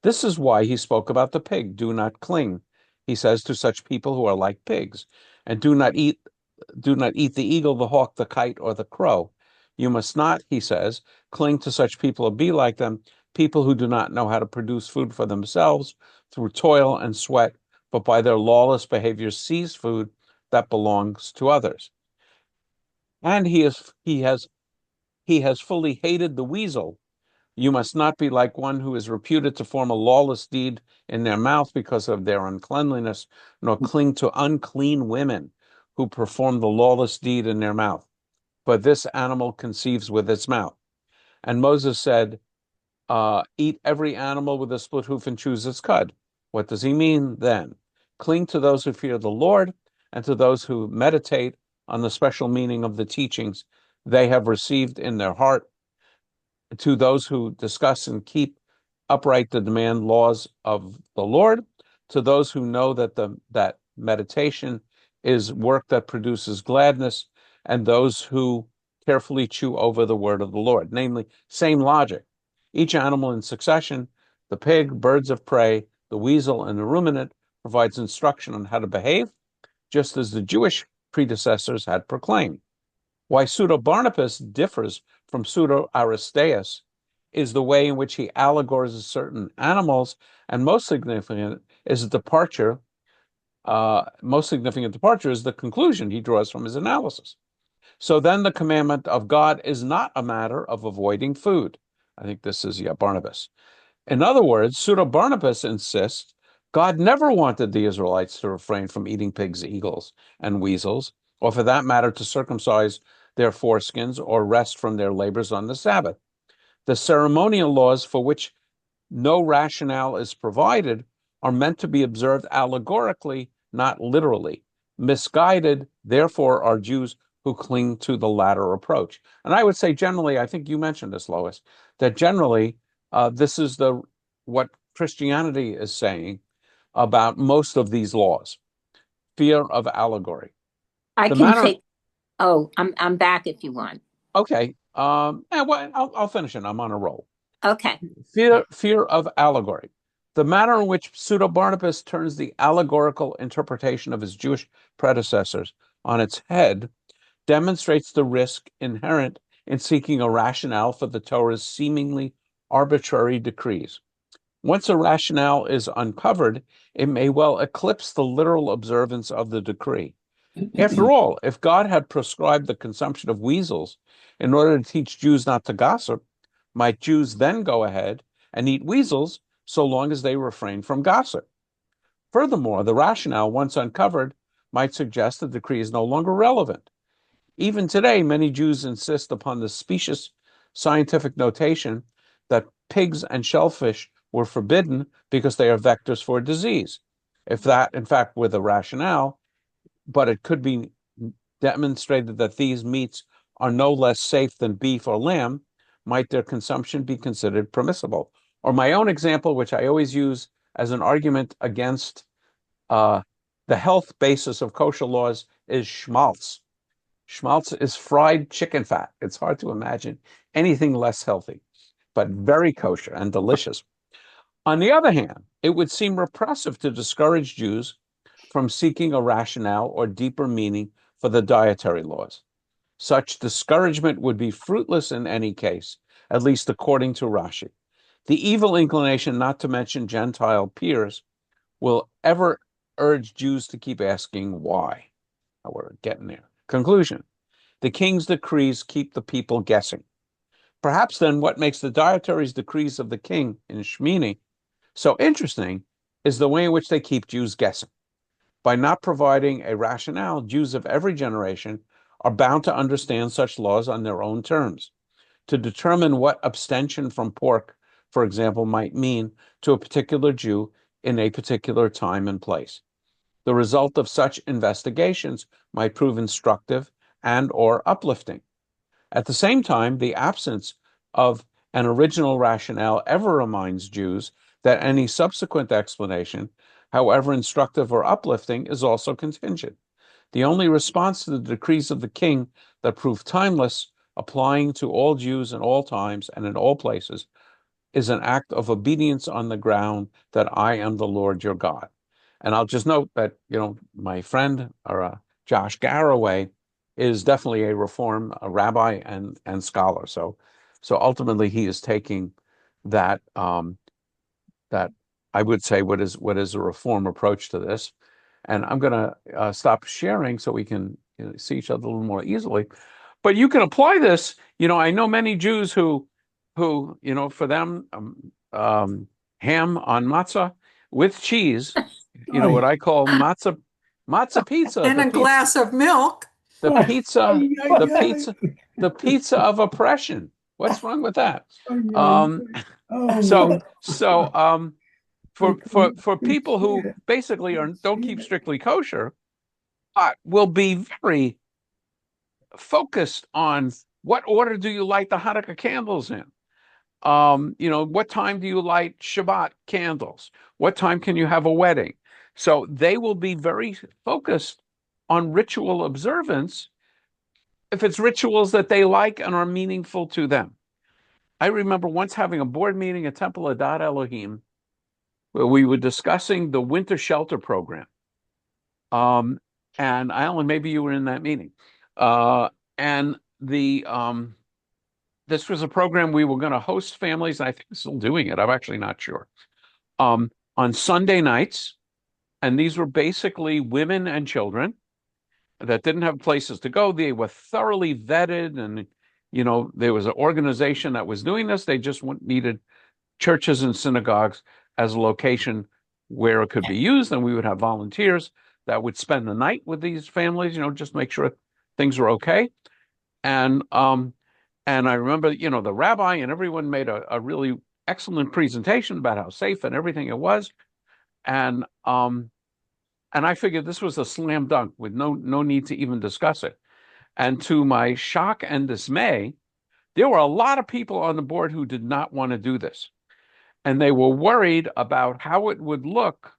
This is why he spoke about the pig. Do not cling, he says, to such people who are like pigs, and do not eat the eagle, the hawk, the kite, or the crow. You must not, he says, cling to such people or be like them, people who do not know how to produce food for themselves through toil and sweat, but by their lawless behavior seize food that belongs to others. And he has fully hated the weasel. You must not be like one who is reputed to form a lawless deed in their mouth because of their uncleanliness, nor cling to unclean women who perform the lawless deed in their mouth. But this animal conceives with its mouth. And Moses said, eat every animal with a split hoof and choose its cud. What does he mean then? Cling to those who fear the Lord and to those who meditate on the special meaning of the teachings they have received in their heart, to those who discuss and keep upright the demand laws of the Lord, to those who know that meditation is work that produces gladness, and those who carefully chew over the word of the Lord. Namely, same logic. Each animal in succession, the pig, birds of prey, the weasel, and the ruminant, provides instruction on how to behave, just as the Jewish predecessors had proclaimed. Why Pseudo-Barnabas differs from Pseudo-Aristeas is the way in which he allegorizes certain animals, and most significant departure is the conclusion he draws from his analysis. So then the commandment of God is not a matter of avoiding food. I think this is Barnabas. In other words, Pseudo-Barnabas insists God never wanted the Israelites to refrain from eating pigs, eagles, and weasels, or for that matter, to circumcise their foreskins or rest from their labors on the Sabbath. The ceremonial laws for which no rationale is provided are meant to be observed allegorically, not literally. Misguided, therefore, are Jews who cling to the latter approach. And I would say generally, I think you mentioned this, Lois, that generally this is what Christianity is saying about most of these laws. Fear of allegory. I The can manner. take. Oh, I'm back if you want. Okay. I'll finish it. I'm on a roll. Okay. Fear of allegory. The manner in which Pseudo-Barnabas turns the allegorical interpretation of his Jewish predecessors on its head demonstrates the risk inherent in seeking a rationale for the Torah's seemingly arbitrary decrees. Once a rationale is uncovered, it may well eclipse the literal observance of the decree. After all, if God had prescribed the consumption of weasels in order to teach Jews not to gossip, might Jews then go ahead and eat weasels so long as they refrain from gossip? Furthermore, the rationale, once uncovered, might suggest the decree is no longer relevant. Even today, many Jews insist upon the specious scientific notation that pigs and shellfish were forbidden because they are vectors for disease. If that, in fact, were the rationale, but it could be demonstrated that these meats are no less safe than beef or lamb, might their consumption be considered permissible? Or my own example, which I always use as an argument against the health basis of kosher laws, is schmaltz. Schmaltz is fried chicken fat. It's hard to imagine anything less healthy, but very kosher and delicious. On the other hand, it would seem repressive to discourage Jews from seeking a rationale or deeper meaning for the dietary laws. Such discouragement would be fruitless in any case, at least according to Rashi. The evil inclination not to mention Gentile peers will ever urge Jews to keep asking why. Now we're getting there. Conclusion. The king's decrees keep the people guessing. Perhaps then what makes the dietary decrees of the king in Shmini so interesting is the way in which they keep Jews guessing. By not providing a rationale, Jews of every generation are bound to understand such laws on their own terms. To determine what abstention from pork, for example, might mean to a particular Jew in a particular time and place. The result of such investigations might prove instructive and or uplifting. At the same time, the absence of an original rationale ever reminds Jews that any subsequent explanation, however instructive or uplifting, is also contingent. The only response to the decrees of the king that prove timeless applying to all Jews in all times and in all places, is an act of obedience on the ground that I am the Lord your God. And I'll just note that, my friend Josh Garraway is definitely a Reform rabbi and scholar. So ultimately he is taking that that I would say what is a Reform approach to this. And I'm going to stop sharing so we can see each other a little more easily. But you can apply this. I know many Jews who for them ham on matzah with cheese. What I call matzah pizza, And a glass of milk. the pizza, the Ay, pizza, the pizza of oppression. What's wrong with that? ay. Oh So my so God. I for people who can't basically don't keep stand it. strictly kosher, but will be very focused on what order do you light the Hanukkah candles in? What time do you light Shabbat candles? What time can you have a wedding? So they will be very focused on ritual observance if it's rituals that they like and are meaningful to them. I remember once having a board meeting at Temple Adat Elohim where we were discussing the winter shelter program. And Alan, maybe you were in that meeting. And this was a program we were going to host families, and I think we're still doing it. I'm actually not sure. On Sunday nights, and these were basically women and children that didn't have places to go. They were thoroughly vetted, and there was an organization that was doing this. They just needed churches and synagogues as a location where it could be used, and we would have volunteers that would spend the night with these families, just make sure things were okay. And I remember, the rabbi and everyone made a really excellent presentation about how safe and everything it was. And I figured this was a slam dunk with no need to even discuss it. And to my shock and dismay, there were a lot of people on the board who did not want to do this. And they were worried about how it would look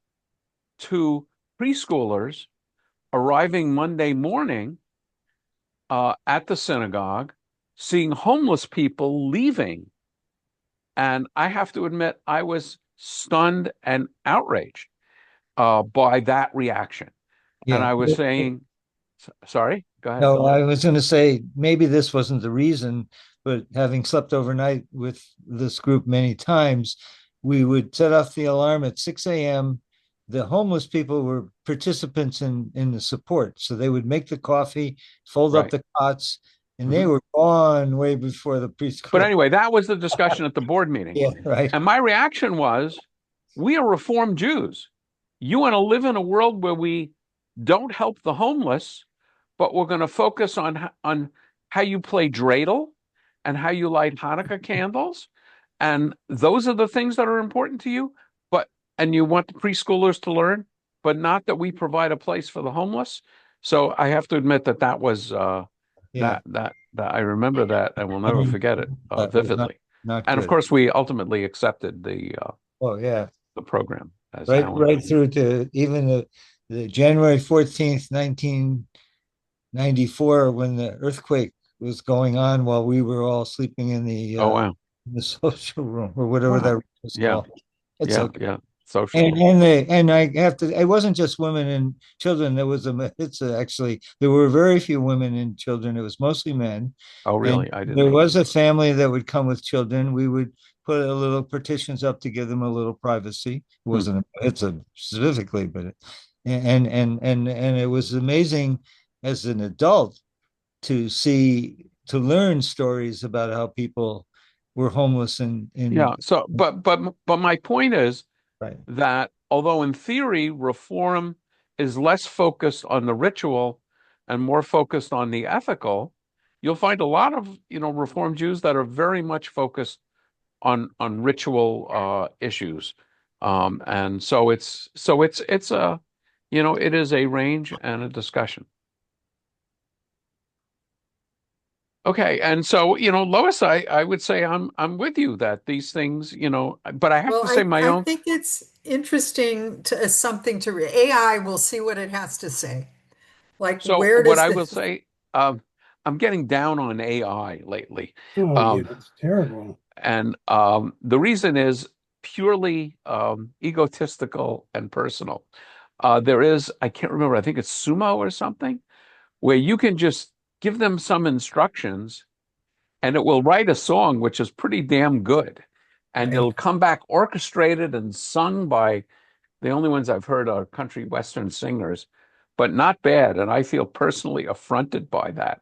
to preschoolers arriving Monday morning at the synagogue, seeing homeless people leaving. And I have to admit, I was stunned and outraged by that reaction. And Yeah. I was saying, sorry, go ahead, No, Bill. I was going to say maybe this wasn't the reason, but having slept overnight with this group many times, we would set off the alarm at 6 a.m. The homeless people were participants in the support. So they would make the coffee, fold up Right. the cots, and they Mhm. were gone way before the preschool. But anyway, that was the discussion at the board meeting. Yeah, right. And my reaction was, we are Reformed Jews. You want to live in a world where we don't help the homeless, but we're going to focus on how you play dreidel and how you light Hanukkah candles. And those are the things that are important to you. And you want the preschoolers to learn, but not that we provide a place for the homeless. So I have to admit that was Yeah. that I remember that and will never forget it That was vividly. not And of good. course, we ultimately accepted Oh, yeah. the program, as Right, Alan. right through to even the January 14th, 1994, when the earthquake was going on while we were all sleeping in Oh wow, the social room or whatever wow, that was yeah, called. It's okay. yeah, social room. And I have to, it wasn't just women and children. Actually, there were very few women and children. It was mostly men. Oh And really? I didn't there know was that. a family that would come with children. We would put a little partitions up to give them a little privacy. It Hmm. wasn't it's a specifically, but and it was amazing as an adult to learn stories about how people were homeless Yeah. in So, but my point is right. that although in theory reform is less focused on the ritual and more focused on the ethical, you'll find a lot of Reform Jews that are very much focused on ritual issues, and it's a it is a range and a discussion. Okay, and so Lois, I would say I'm with you that these things but I have Well, to say my I own. think it's interesting to as something to read. AI will see what it has to say. Like, So where what does I will this? say, um, I'm getting down on AI lately. Oh, yeah, Um, it's terrible. and the reason is purely egotistical and personal. There is, I can't remember, I think it's Sumo or something, where you can just give them some instructions and it will write a song which is pretty damn good. And Right. it'll come back orchestrated and sung by the only ones I've heard are country western singers, but not bad. And I feel personally affronted by that,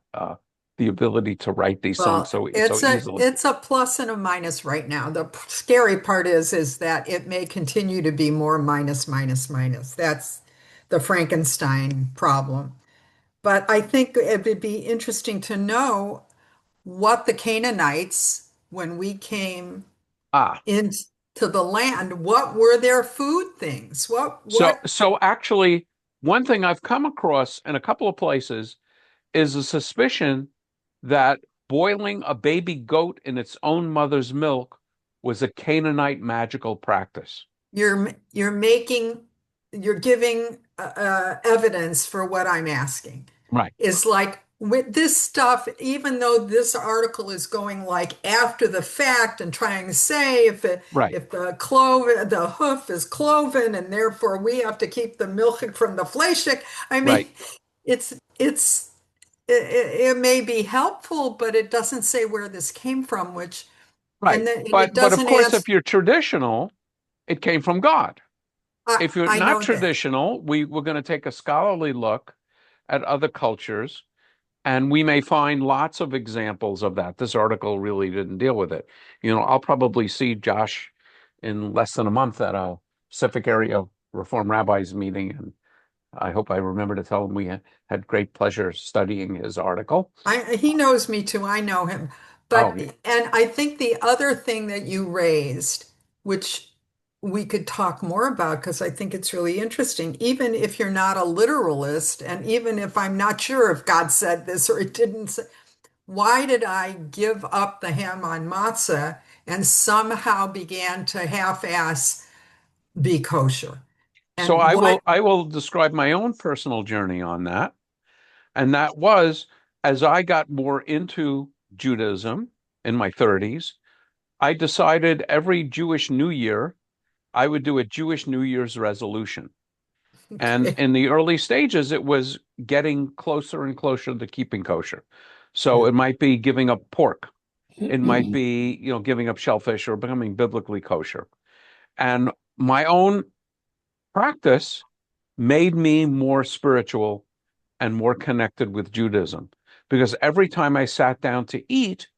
the ability to write these songs Well, so easily. it's a plus and a minus right now. The scary part is that it may continue to be more minus, minus, minus. That's the Frankenstein problem. But I think it would be interesting to know what the Canaanites, when we came Ah, into the land, what were their food things? so actually, one thing I've come across in a couple of places is a suspicion that boiling a baby goat in its own mother's milk was a Canaanite magical practice. you're making you're giving evidence for what I'm asking. Right, Is like with this stuff, even though this article is going like after the fact and trying to say right, if the hoof is cloven and therefore we have to keep the milk from the fleshik. I mean, right, it's it may be helpful, but it doesn't say where this came from, which right. and it But of doesn't course, ask. if you're traditional, it came from God. If you're I not know that. traditional, we're going to take a scholarly look at other cultures, and we may find lots of examples of that. This article really didn't deal with it. I'll probably see Josh in less than a month at a Pacific Area Reform Rabbis meeting, and I hope I remember to tell him we had great pleasure studying his article. He knows me too. I know him. Oh, But, and I think the other thing that you raised, which we could talk more about because I think it's really interesting, even if you're not a literalist, and even if I'm not sure if God said this or it didn't say, why did I give up the ham on matzah and somehow began to half-ass be kosher? so And I what will I will describe my own personal journey on that. And that was as I got more into Judaism in my 30s, I decided every Jewish New Year I would do a Jewish New Year's resolution. And okay, in the early stages, it was getting closer and closer to keeping kosher. So Yeah. it might be giving up pork. It might be, giving up shellfish or becoming biblically kosher. And my own practice made me more spiritual and more connected with Judaism. Because every time I sat down to eat,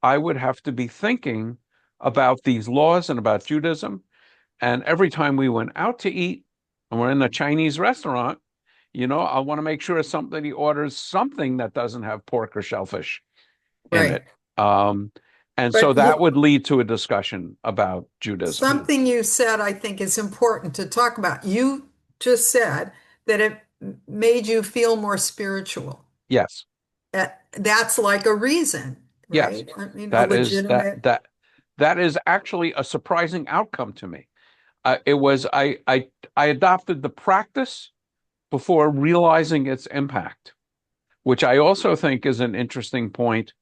I would have to be thinking about these laws and about Judaism. And every time we went out to eat and we're in a Chinese restaurant, I want to make sure somebody orders something that doesn't have pork or shellfish in right. it. Um, and so But that would lead to a discussion about Judaism. something you said, I think, is important to talk about. You just said that it made you feel more spiritual. Yes, That's like a reason, yes. right? I mean, a That is that legitimate, that that is actually a surprising outcome to me. It was I adopted the practice before realizing its impact, which I also think is an interesting point,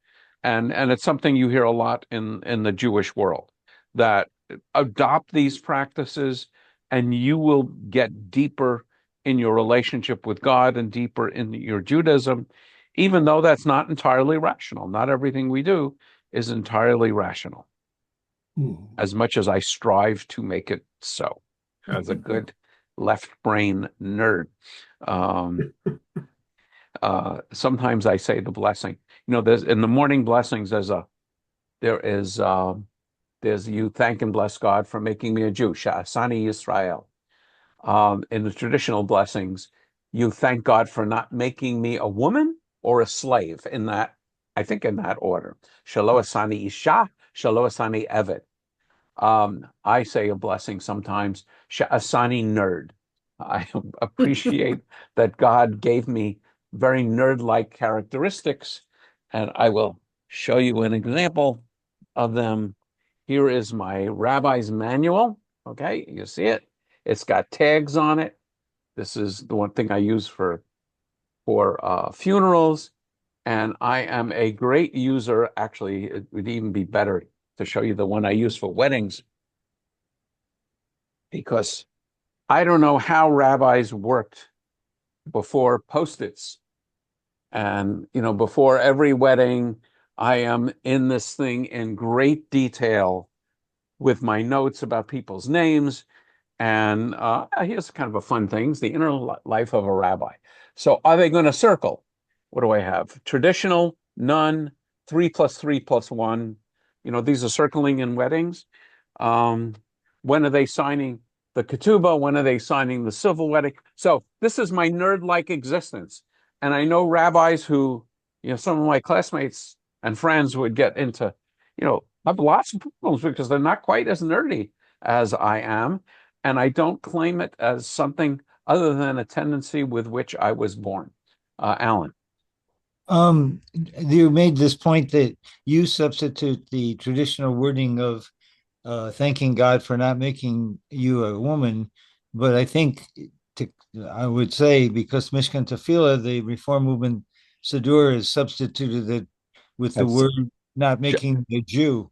and it's something you hear a lot in the Jewish world, that adopt these practices and you will get deeper in your relationship with God and deeper in your Judaism, even though that's not entirely rational. Not everything we do is entirely rational, as much as I strive to make it so, as a good left brain nerd. Um, Sometimes I say the blessing. There's in the morning blessings. There is there's you thank and bless God for making me a Jew. Sha'asani Yisrael. In the traditional blessings, you thank God for not making me a woman or a slave. I think in that order. Shalo asani isha, shalo asani evet. I say a blessing sometimes, Sha'asani nerd. I appreciate that God gave me very nerd-like characteristics, and I will show you an example of them. Here is my rabbi's manual. Okay, you see it? It's got tags on it. This is the one thing I use for funerals, and I am a great user. Actually, it would even be better to show you the one I use for weddings, because I don't know how rabbis worked before Post-its. And, before every wedding, I am in this thing in great detail with my notes about people's names. And here's kind of a fun thing: the inner life of a rabbi. So are they going to circle? What do I have? Traditional, none, 3 + 3 + 1. These are circling in weddings. Um, when are they signing the ketubah? When are they signing the civil wedding? So this is my nerd-like existence. And I know rabbis who, some of my classmates and friends would get into, have lots of problems because they're not quite as nerdy as I am. And I don't claim it as something other than a tendency with which I was born. Alan. You made this point that you substitute the traditional wording of thanking God for not making you a woman, but I think to, I would say because Mishkan Tefillah, the Reform Movement Siddur has substituted it with the That's word not making a Jew.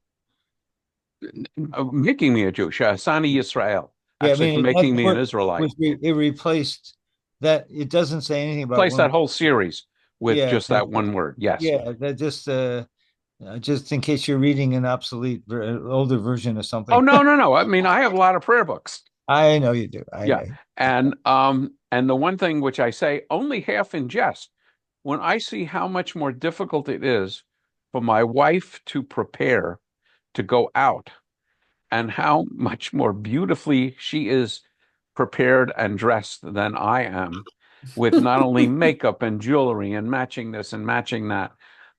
making me a Jew, Shasani Yisrael, Yeah, I actually for mean that making me an word Israelite. it replaced that. It doesn't say anything about Place that women. whole series with Yeah, just that one word. Yes. yeah, that just in case you're reading an obsolete older version of Oh, something. no, no, no. I mean, I have a lot of prayer books. I know you do. I Yeah. know. And the one thing which I say only half in jest, when I see how much more difficult it is for my wife to prepare to go out, and how much more beautifully she is prepared and dressed than I am, with not only makeup and jewelry and matching this and matching that.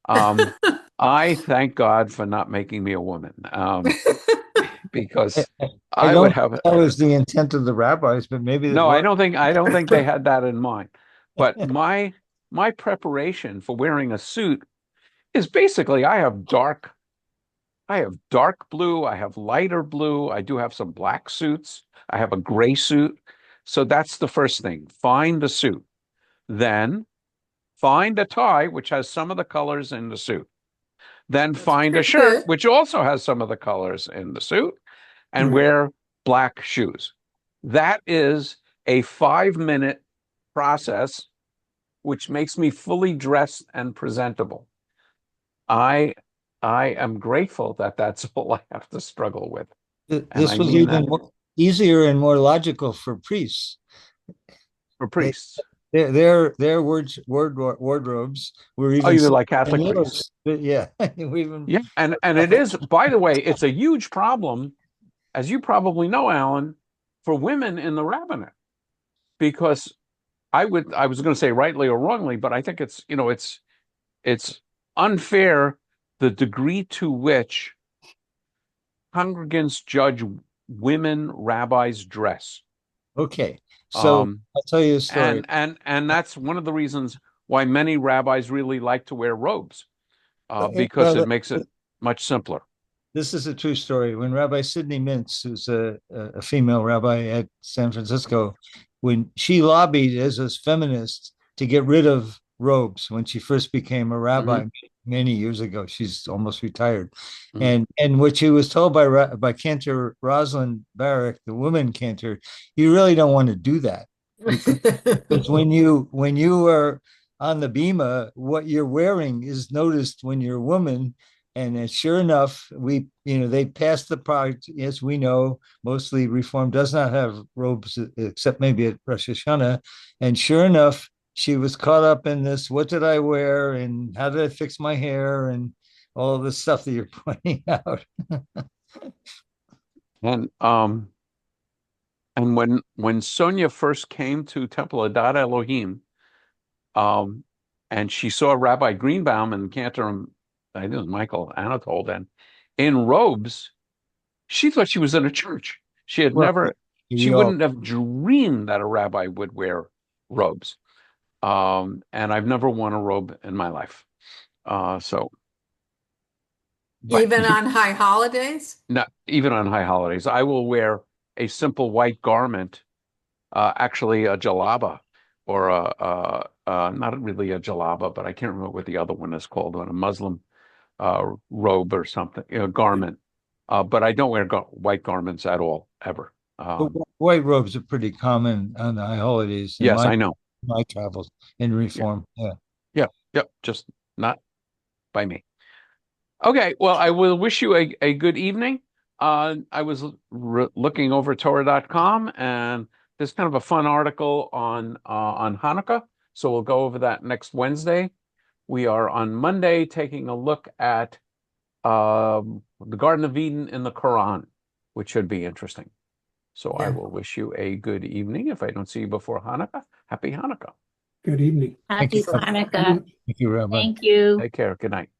I thank God for not making me a woman, because I I would don't think have. that was the intent of the rabbis, but maybe it No, was. I don't think they had that in mind. But my preparation for wearing a suit is basically I have dark blue, I have lighter blue, I do have some black suits, I have a gray suit. So that's the first thing. Find the suit. Then find a tie, which has some of the colors in the suit. Then That's find a pretty shirt, good. which also has some of the colors in the suit, and Right. wear black shoes. That is a 5-minute process, which makes me fully dressed and presentable. I I am grateful that that's all I have to struggle with. And This I was mean even that easier and more logical for priests. for They, priests. their wardrobes were Oh, even you mean simpler like than Catholic priests? yours. But yeah, we even Yeah. And it is, by the way, it's a huge problem, as you probably know, Alan, for women in the rabbinate, because I was going to say rightly or wrongly, but I think it's unfair the degree to which congregants judge women rabbis' dress. okay. So Um, I'll tell you a story. and that's one of the reasons why many rabbis really like to wear robes, because Well, it makes it much simpler. this is a true story. When Rabbi Sidney Mintz, who's a female rabbi at San Francisco, when she lobbied as a feminist to get rid of robes when she first became a rabbi Hmm. many years ago, she's almost retired, Hmm. and what she was told by Cantor Rosalind Barrick, the woman cantor, you really don't want to do that because when you are on the bima, what you're wearing is noticed when you're a woman. And sure enough, they passed the product. As we know, mostly Reform does not have robes except maybe at Rosh Hashanah. And sure enough, she was caught up in this. What did I wear? And how did I fix my hair? And all this stuff that you're pointing out. And when Sonia first came to Temple Adat Elohim, um, and she saw Rabbi Greenbaum and Cantor, I think it was Michael Anatol then, in robes, she thought she was in a church. She had Well, never, she we all wouldn't have dreamed that a rabbi would wear robes. And I've never worn a robe in my life. So, but Even on high holidays? not even on high holidays, I will wear a simple white garment, actually a jalaba or not really a jalaba, but I can't remember what the other one is called, on a Muslim robe or something, garment. But I don't wear white garments at all, ever. But white robes are pretty common on the high holidays in Yes, I know. my travels in Yeah. Reform. Yeah. Yep, just not by me. Okay, well, I will wish you a good evening. I was looking over Torah.com, and there's kind of a fun article on Hanukkah, so we'll go over that next Wednesday. We are on Monday taking a look at the Garden of Eden in the Quran, which should be interesting. So I Yeah. will wish you a good evening. If I don't see you before Hanukkah, happy Hanukkah. Good evening. Thank Happy you. Hanukkah. Thank you, Rabbi. Thank you. Take care. Good night.